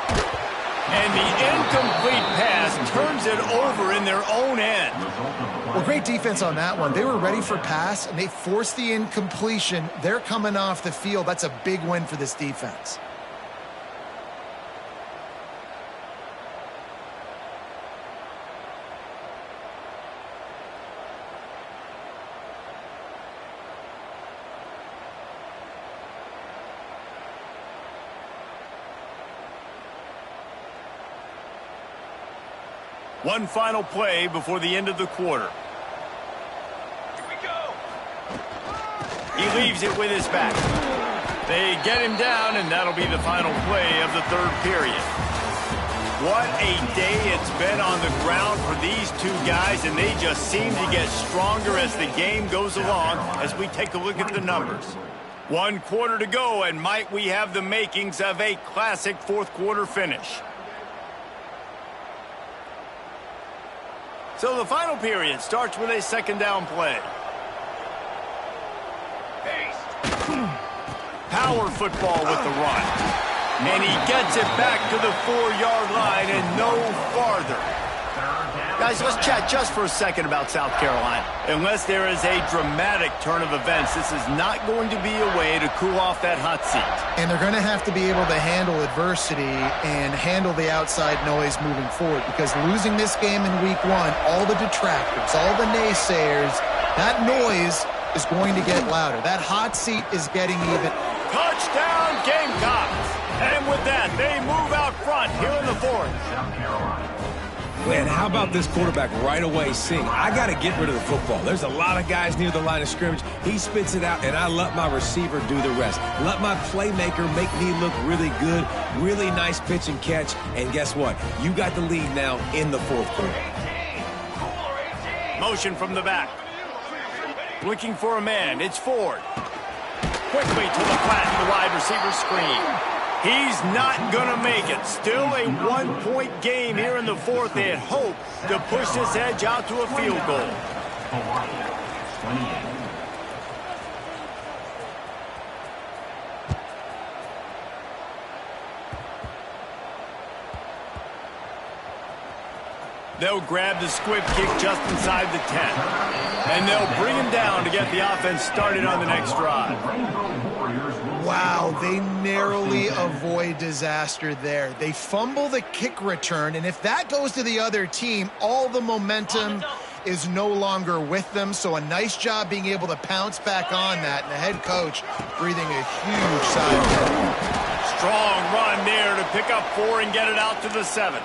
And the incomplete pass turns it over in their own end. Well, great defense on that one. They were ready for pass, and they forced the incompletion. They're coming off the field. That's a big win for this defense. One final play before the end of the quarter. Here we go. He leaves it with his back. They get him down, and that'll be the final play of the third period. What a day it's been on the ground for these two guys, and they just seem to get stronger as the game goes along as we take a look at the numbers. 1 quarter to go, and might we have the makings of a classic fourth quarter finish. So the final period starts with a second down play. Power football with the run. And he gets it back to the 4-yard line and no farther. Guys, let's chat just for a second about South Carolina. Unless there is a dramatic turn of events, this is not going to be a way to cool off that hot seat. And they're going to have to be able to handle adversity and handle the outside noise moving forward, because losing this game in week 1, all the detractors, all the naysayers, that noise is going to get louder. That hot seat is getting even. Touchdown, Gamecocks! And with that, they move out front here in the fourth. South Carolina. Man, how about this quarterback right away saying, I got to get rid of the football. There's a lot of guys near the line of scrimmage. He spits it out, and I let my receiver do the rest. Let my playmaker make me look really good. Really nice pitch and catch. And guess what? You got the lead now in the fourth quarter. Motion from the back. Looking for a man. It's Ford. Quickly to the flat, the wide receiver screen. He's not going to make it. Still a 1-point game here in the fourth. They had hope to push this edge out to a field goal. Hawaii, 28. They'll grab the squib kick just inside the 10. And they'll bring him down to get the offense started on the next drive. Wow, they narrowly avoid disaster there. They fumble the kick return, and if that goes to the other team, all the momentum is no longer with them. So a nice job being able to pounce back on that, and the head coach breathing a huge sigh of relief. Strong run there to pick up 4 and get it out to the 7.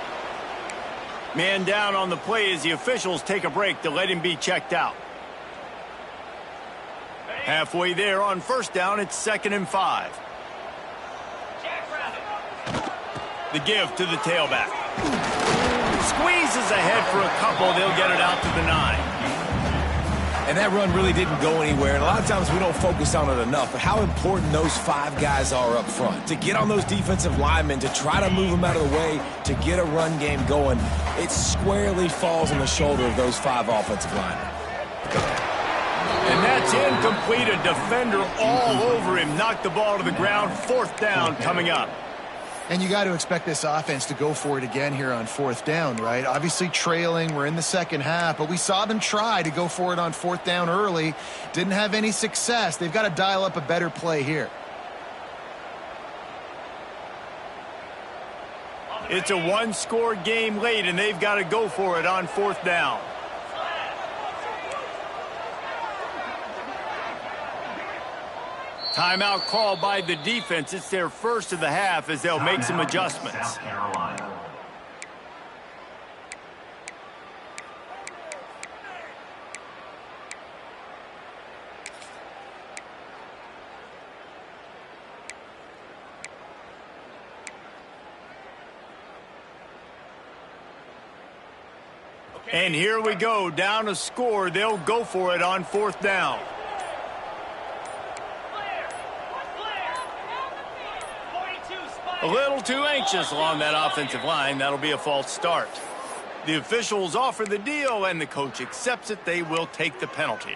Man down on the play as the officials take a break to let him be checked out. Halfway there on first down, it's 2nd and 5. The give to the tailback. Squeezes ahead for a couple. They'll get it out to the 9. And that run really didn't go anywhere. And a lot of times we don't focus on it enough. But how important those 5 guys are up front. To get on those defensive linemen, to try to move them out of the way, to get a run game going, it squarely falls on the shoulder of those 5 offensive linemen. And That's incomplete. A defender all over him. Knocked the ball to the ground. 4th down coming up. And you got to expect this offense to go for it again here on 4th down, right? Obviously trailing. We're in the second half, but we saw them try to go for it on 4th down early. Didn't have any success. They've got to dial up a better play here. It's a 1-score game late, and they've got to go for it on 4th down. Timeout called by the defense. It's their first of the half as they'll make some adjustments. South Carolina. And here we go, down a score. They'll go for it on 4th down. A little too anxious along that offensive line. That'll be a false start. The officials offer the deal, and the coach accepts it. They will take the penalty.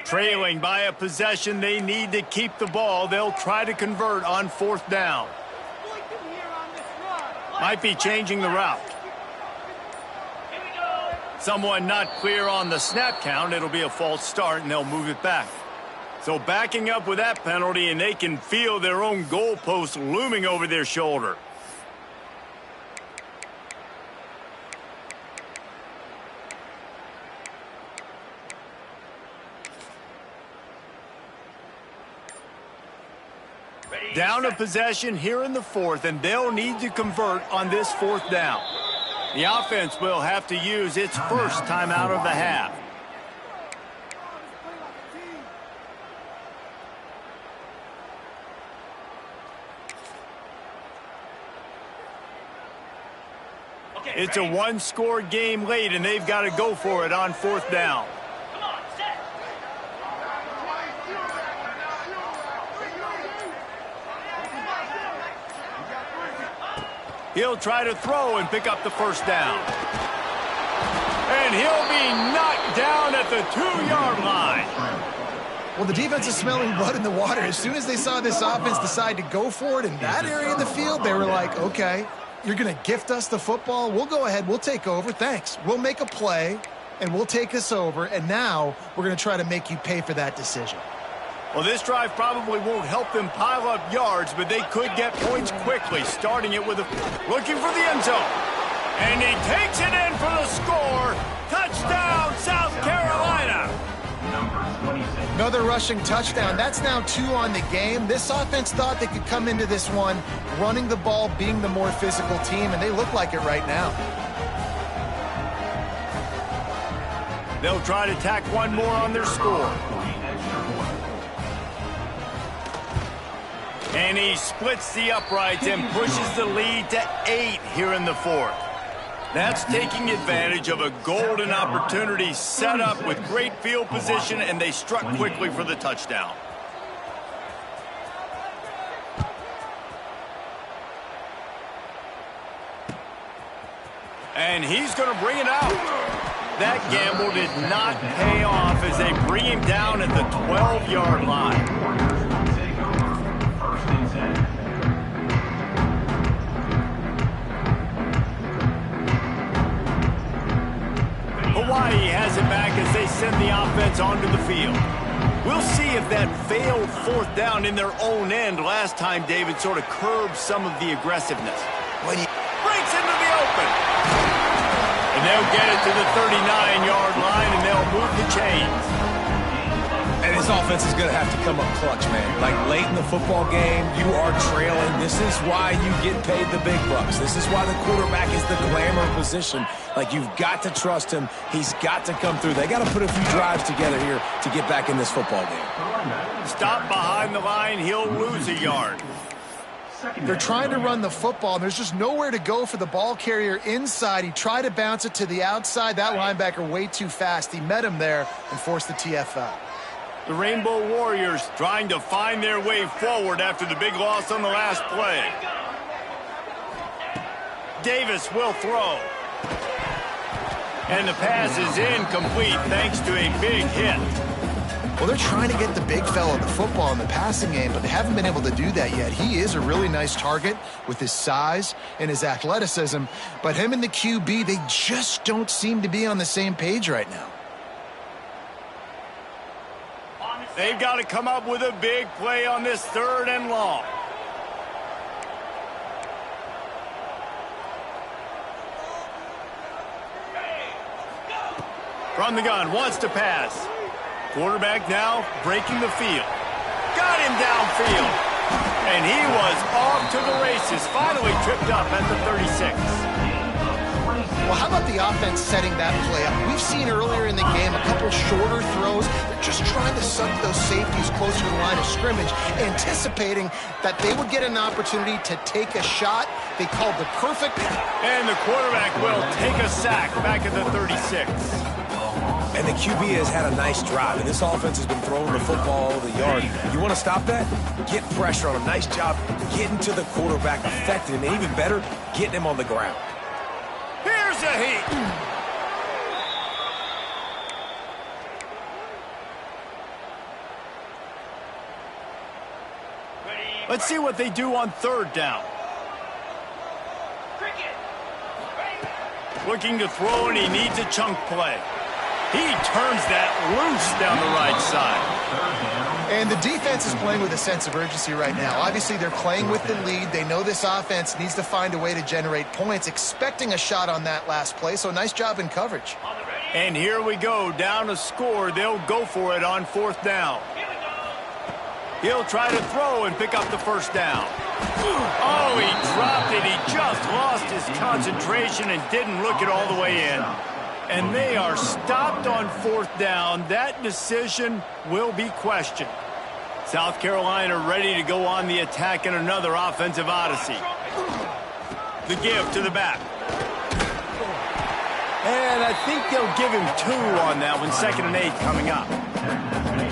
Trailing by a possession, they need to keep the ball. They'll try to convert on 4th down. Might be changing the route. Someone not clear on the snap count. It'll be a false start, and they'll move it back. So backing up with that penalty, and they can feel their own goalpost looming over their shoulder. Down a possession here in the 4th, and they'll need to convert on this 4th down. The offense will have to use its first timeout of the half. It's a 1-score game late, and they've got to go for it on 4th down. He'll try to throw and pick up the first down. And he'll be knocked down at the 2-yard line. Well, the defense is smelling blood in the water. As soon as they saw this offense decide to go for it in that area of the field, they were like, okay, you're going to gift us the football. We'll go ahead. We'll take over. Thanks. We'll make a play, and we'll take this over. And now we're going to try to make you pay for that decision. Well, this drive probably won't help them pile up yards, but they could get points quickly, starting it with looking for the end zone. And he takes it in for the score. Touchdown, South Carolina. Another rushing touchdown. That's now 2 on the game. This offense thought they could come into this one running the ball, being the more physical team, and they look like it right now. They'll try to tack one more on their score. And he splits the uprights and pushes the lead to 8 here in the 4th. That's taking advantage of a golden opportunity set up with great field position, and they struck quickly for the touchdown. And he's going to bring it out. That gamble did not pay off as they bring him down at the 12-yard line. Hawaii has it back as they send the offense onto the field. We'll see if that failed 4th down in their own end last time, David, sort of curbed some of the aggressiveness. When he breaks into the open. And they'll get it to the 39-yard line, and they'll move the chains. And this offense is going to have to come up clutch, man. Like, late in the football game, you are trailing. This is why you get paid the big bucks. This is why the quarterback is the glamour position. Like, you've got to trust him. He's got to come through. They got to put a few drives together here to get back in this football game. Stop behind the line. He'll lose a yard. They're trying to run the football, and there's just nowhere to go for the ball carrier inside. He tried to bounce it to the outside. That linebacker way too fast. He met him there and forced the TFL. The Rainbow Warriors trying to find their way forward after the big loss on the last play. Davis will throw. And the pass is incomplete thanks to a big hit. Well, they're trying to get the big fella the football in the passing game, but they haven't been able to do that yet. He is a really nice target with his size and his athleticism, but him and the QB, they just don't seem to be on the same page right now. They've got to come up with a big play on this 3rd and long. From the gun, wants to pass. Quarterback now breaking the field. Got him downfield. And he was off to the races. Finally tripped up at the 36. Well, how about the offense setting that play up? We've seen earlier in the game a couple shorter throws. They're just trying to suck those safeties closer to the line of scrimmage, anticipating that they would get an opportunity to take a shot. They called the perfect. And the quarterback will take a sack back at the 36. And the QB has had a nice drive, and this offense has been throwing the football all over the yard. You want to stop that? Get pressure on him. Nice job getting to the quarterback, affecting him, and even better, getting him on the ground. Here's a heat. Let's see what they do on 3rd down. Looking to throw, and he needs a chunk play. He turns that loose down the right side. And the defense is playing with a sense of urgency right now. Obviously, they're playing with the lead. They know this offense needs to find a way to generate points, expecting a shot on that last play, so nice job in coverage. And here we go, down a score. They'll go for it on 4th down. He'll try to throw and pick up the 1st down. Oh, he dropped it. He just lost his concentration and didn't look it all the way in. And they are stopped on 4th down. That decision will be questioned. South Carolina ready to go on the attack in another offensive odyssey. The give to the back. And I think they'll give him 2 on that one. 2nd and 8 coming up.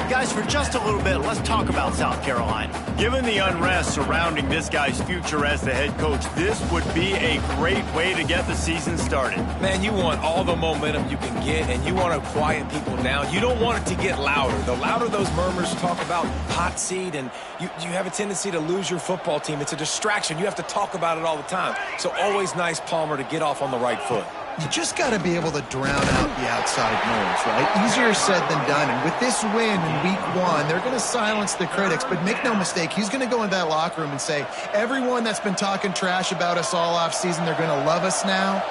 Guys, for just a little bit, let's talk about South Carolina. Given the unrest surrounding this guy's future as the head coach, this would be a great way to get the season started. Man, you want all the momentum you can get, and you want to quiet people down. You don't want it to get louder. The louder those murmurs talk about hot seat, and you have a tendency to lose your football team. It's a distraction. You have to talk about it all the time. So always nice, Palmer, to get off on the right foot. You just got to be able to drown out the outside noise, right? Easier said than done. And with this win in week 1, they're going to silence the critics. But make no mistake, he's going to go into that locker room and say, everyone that's been talking trash about us all offseason, they're going to love us now.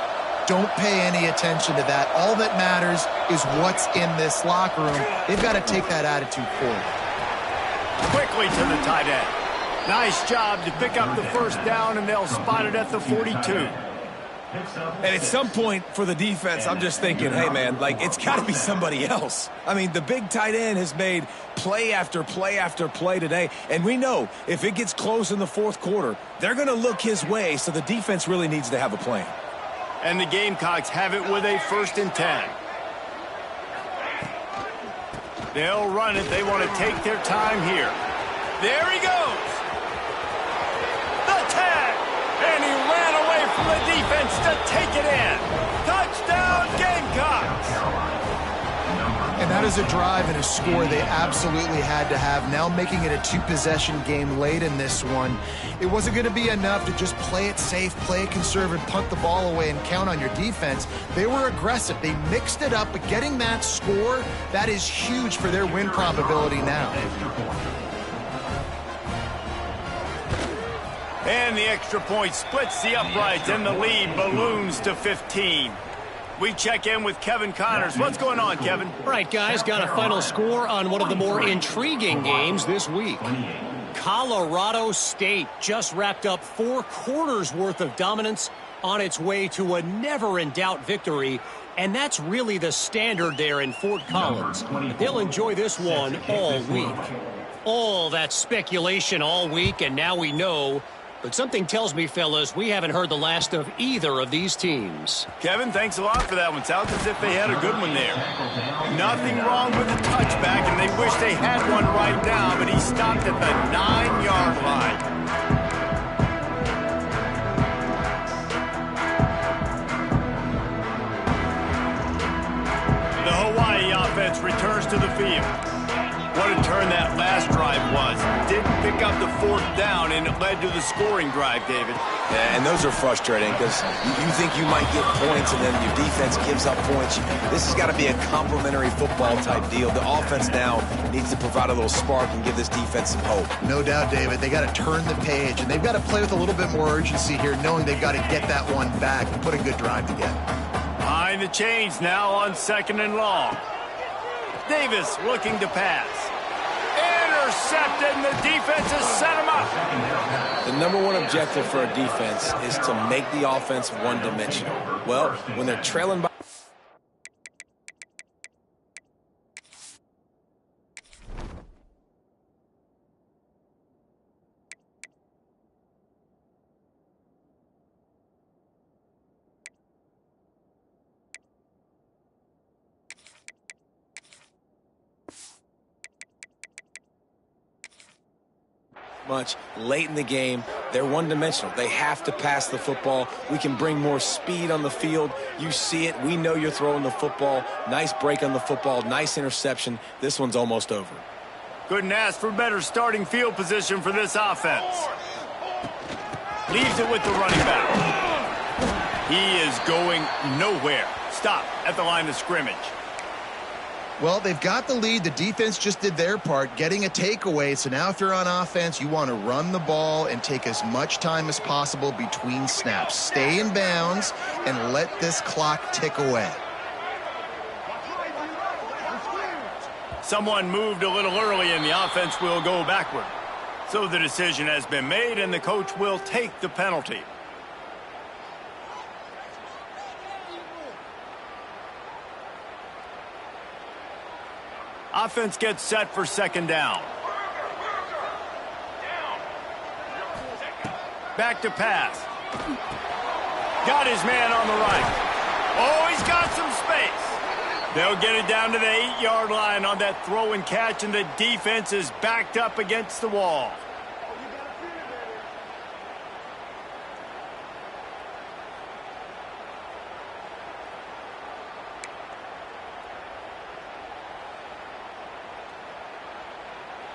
Don't pay any attention to that. All that matters is what's in this locker room. They've got to take that attitude forward. Quickly to the tight end. Nice job to pick up the 1st down, and they'll spot it at the 42. And at some point for the defense, I'm just thinking, hey, man, like, it's got to be somebody else. I mean, the big tight end has made play after play after play today. And we know if it gets close in the 4th quarter, they're going to look his way, so the defense really needs to have a plan. And the Gamecocks have it with a 1st and 10. They'll run it. They want to take their time here. There he goes. The tag. And he ran away from the defense to take it in. Touchdown, Gamecocks. And that is a drive and a score they absolutely had to have. Now making it a 2-possession game late in this one. It wasn't going to be enough to just play it safe, play it conservative, punt the ball away, and count on your defense. They were aggressive. They mixed it up, but getting that score, that is huge for their win probability now. And the extra point splits the uprights, and the lead balloons to 15. We check in with Kevin Connors. What's going on, Kevin? All right, guys, got a final score on one of the more intriguing games this week. Colorado State just wrapped up 4 quarters worth of dominance on its way to a never-in-doubt victory, and that's really the standard there in Fort Collins. They'll enjoy this one all week. All that speculation all week, and now we know But something tells me, fellas, we haven't heard the last of either of these teams. Kevin, thanks a lot for that one. Sounds as if they had a good one there. Nothing wrong with the touchback, and they wish they had one right now, but he stopped at the 9-yard line. The Hawaii offense returns to the field. What a turn that last drive was. Didn't pick up the 4th down, and it led to the scoring drive, David. Yeah, and those are frustrating because you think you might get points, and then your defense gives up points. This has got to be a complementary football-type deal. The offense now needs to provide a little spark and give this defense some hope. No doubt, David. They got to turn the page, and they've got to play with a little bit more urgency here, knowing they've got to get that one back and put a good drive together. Behind the chains now on 2nd and long. Davis looking to pass. Intercepted, and the defense has set him up. The number one objective for a defense is to make the offense one-dimensional. Well, when they're trailing by... much late in the game, they're one-dimensional. They have to pass the football. We can bring more speed on the field. You see it. We know you're throwing the football. Nice break on the football. Nice interception. This one's almost over. Couldn't ask for better starting field position for this offense. Leaves it with the running back. He is going nowhere. Stop at the line of scrimmage. Well, they've got the lead. The defense just did their part, getting a takeaway. So now if you're on offense, you want to run the ball and take as much time as possible between snaps. Stay in bounds and let this clock tick away. Someone moved a little early, and the offense will go backward. So the decision has been made, and the coach will take the penalty. Offense gets set for 2nd down. Back to pass. Got his man on the right. Oh, he's got some space. They'll get it down to the 8-yard line on that throw and catch, and the defense is backed up against the wall.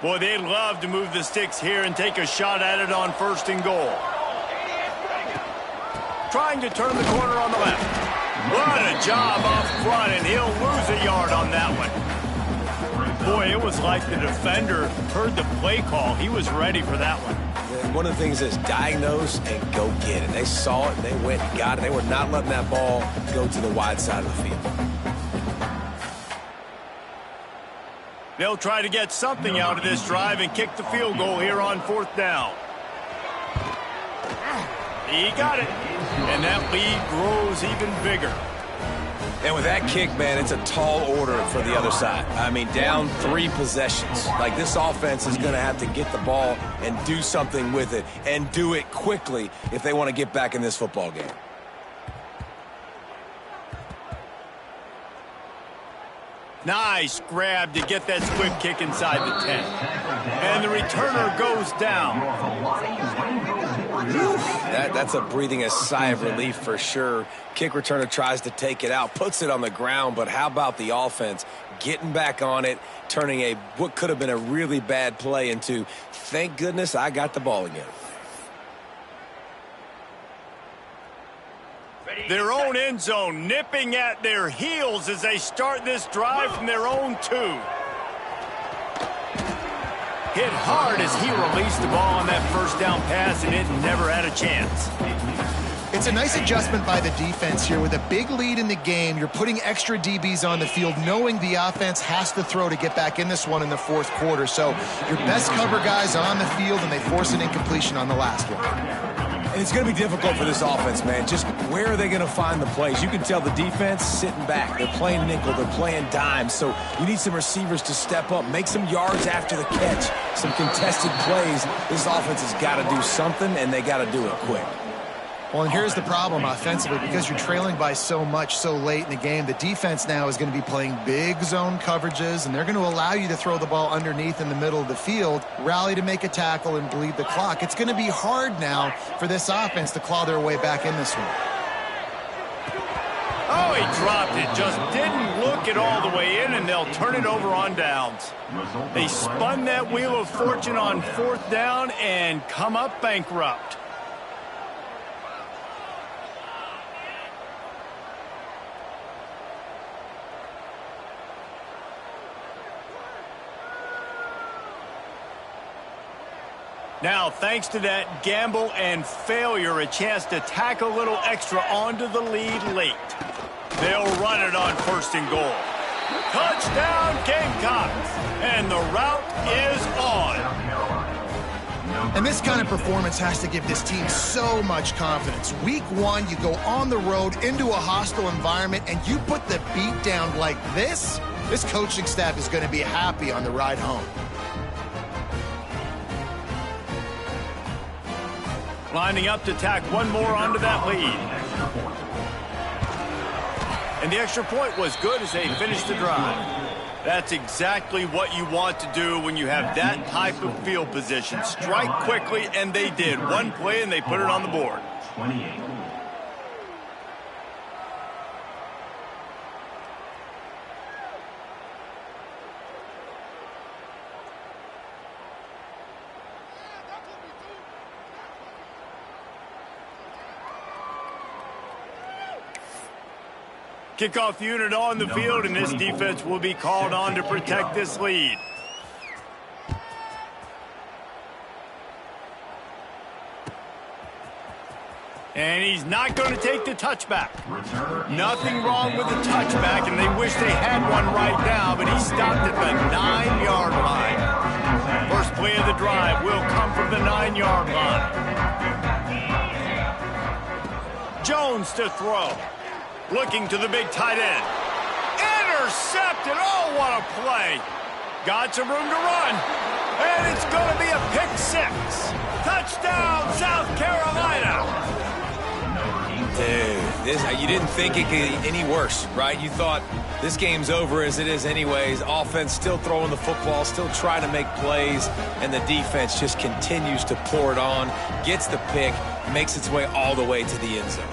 Boy, they'd love to move the sticks here and take a shot at it on 1st and goal. Trying to turn the corner on the left. What a job off front, and he'll lose a yard on that one. Boy, it was like the defender heard the play call. He was ready for that one. One of the things is diagnose and go get it. They saw it, and they went and got it. They were not letting that ball go to the wide side of the field. They'll try to get something out of this drive and kick the field goal here on 4th down. He got it, and that lead grows even bigger. And with that kick, man, it's a tall order for the other side. I mean, down 3 possessions. Like, this offense is going to have to get the ball and do something with it, and do it quickly if they want to get back in this football game. Nice grab to get that swift kick inside the 10. And the returner goes down. That's a breathing a sigh of relief for sure. Kick returner tries to take it out, puts it on the ground, but how about the offense getting back on it, turning what could have been a really bad play into, thank goodness I got the ball again. Their own end zone nipping at their heels as they start this drive from their own 2. Hit hard as he released the ball on that 1st down pass, and it never had a chance. It's a nice adjustment by the defense here. With a big lead in the game, you're putting extra DBs on the field, knowing the offense has to throw to get back in this one in the 4th quarter. So your best cover guys on the field, and they force an incompletion on the last one. And it's going to be difficult for this offense, man. Just where are they going to find the plays? You can tell the defense sitting back. They're playing nickel. They're playing dime. So you need some receivers to step up, make some yards after the catch, some contested plays. This offense has got to do something, and they got to do it quick. Well, and here's the problem offensively. Because you're trailing by so much so late in the game, the defense now is going to be playing big zone coverages, and they're going to allow you to throw the ball underneath in the middle of the field, rally to make a tackle, and bleed the clock. It's going to be hard now for this offense to claw their way back in this one. Oh, he dropped it. Just didn't look it all the way in, and they'll turn it over on downs. They spun that wheel of fortune on 4th down and come up bankrupt. Now, thanks to that gamble and failure, a chance to tack a little extra onto the lead late. They'll run it on 1st and goal. Touchdown, Gamecocks! And the route is on. And this kind of performance has to give this team so much confidence. Week 1, you go on the road into a hostile environment, and you put the beat down like this. This coaching staff is going to be happy on the ride home. Lining up to tack one more onto that lead. And the extra point was good as they finished the drive. That's exactly what you want to do when you have that type of field position. Strike quickly, and they did. One play, and they put it on the board. 28. Kickoff unit on the field, and this defense will be called on to protect this lead. And he's not going to take the touchback. Nothing wrong with the touchback, and they wish they had one right now, but he stopped at the 9-yard line. First play of the drive will come from the 9-yard line. Jones to throw. Looking to the big tight end. Intercepted. Oh, what a play. Got some room to run. And it's going to be a pick 6. Touchdown, South Carolina. Dude, you didn't think it could get any worse, right? You thought this game's over as it is anyways. Offense still throwing the football, still trying to make plays, and the defense just continues to pour it on, gets the pick, makes its way all the way to the end zone.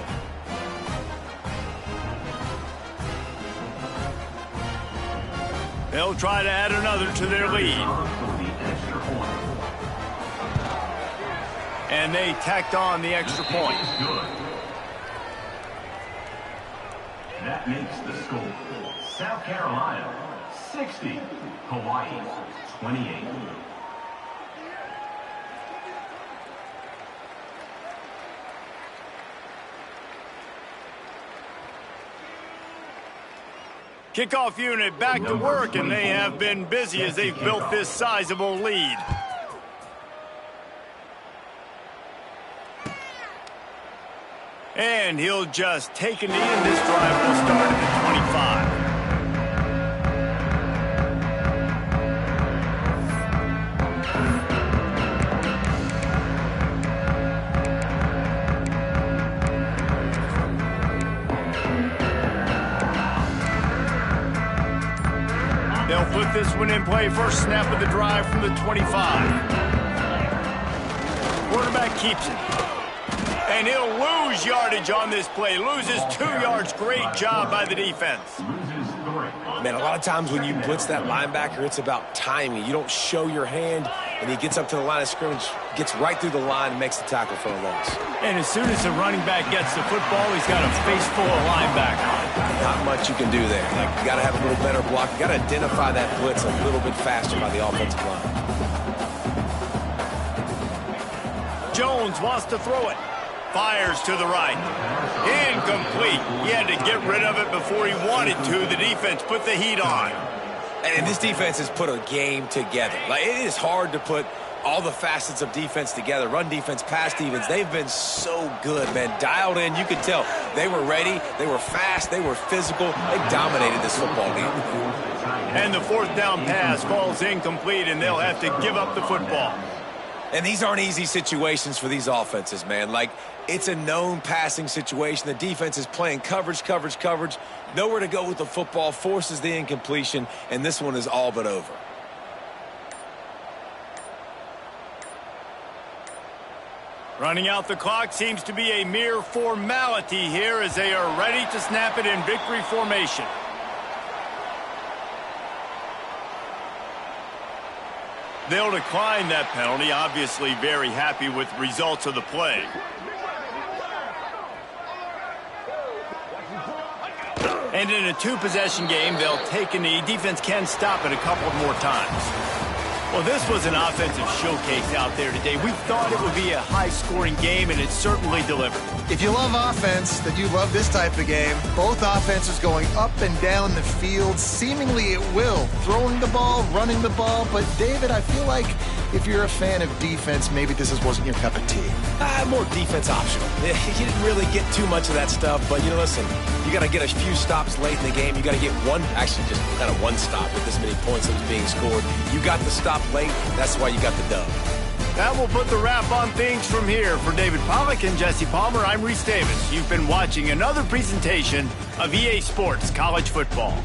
They'll try to add another to their lead. And they tacked on the extra point. That makes the score. South Carolina, 60. Hawaii, 28. Kickoff unit back to work, and they have been busy as they've built this sizable lead. And he'll just take a knee, and this drive will start at the 25. They'll put this one in play. First snap of the drive from the 25. Quarterback keeps it. And he'll lose yardage on this play. Loses 2 yards. Great job by the defense. Man, a lot of times when you blitz that linebacker, it's about timing. You don't show your hand, and he gets up to the line of scrimmage, gets right through the line, and makes the tackle for a loss. And as soon as the running back gets the football, he's got a face full of linebacker. Not much you can do there. You got to have a little better block. You got to identify that blitz a little bit faster by the offensive line. Jones wants to throw it. Fires to the right. Incomplete. He had to get rid of it before he wanted to. The defense put the heat on. And this defense has put a game together. Like, it is hard to put all the facets of defense together, run defense, pass defense. They've been so good, man. Dialed in. You could tell they were ready. They were fast. They were physical. They dominated this football game. And the fourth down pass falls incomplete, and they'll have to give up the football. And these aren't easy situations for these offenses, man. Like, it's a known passing situation. The defense is playing coverage. Nowhere to go with the football, forces the incompletion, and this one is all but over. Running out the clock seems to be a mere formality here as they are ready to snap it in victory formation. They'll decline that penalty, obviously very happy with the results of the play. And in a two-possession game, they'll take a knee. Defense can stop it a couple more times. Well, this was an offensive showcase out there today. We thought it would be a high-scoring game, and it certainly delivered. If you love offense, then you love this type of game. Both offenses going up and down the field, seemingly at will. Throwing the ball, running the ball. But, David, I feel like if you're a fan of defense, maybe this wasn't your cup of tea. More defense optional. You didn't really get too much of that stuff, but, listen, you got to get a few stops late in the game. You got to get just kind of one stop with this many points that was being scored. You got the stop late. That's why you got the dub. That will put the wrap on things from here. For David Pollack and Jesse Palmer, I'm Reese Davis. You've been watching another presentation of EA Sports College Football.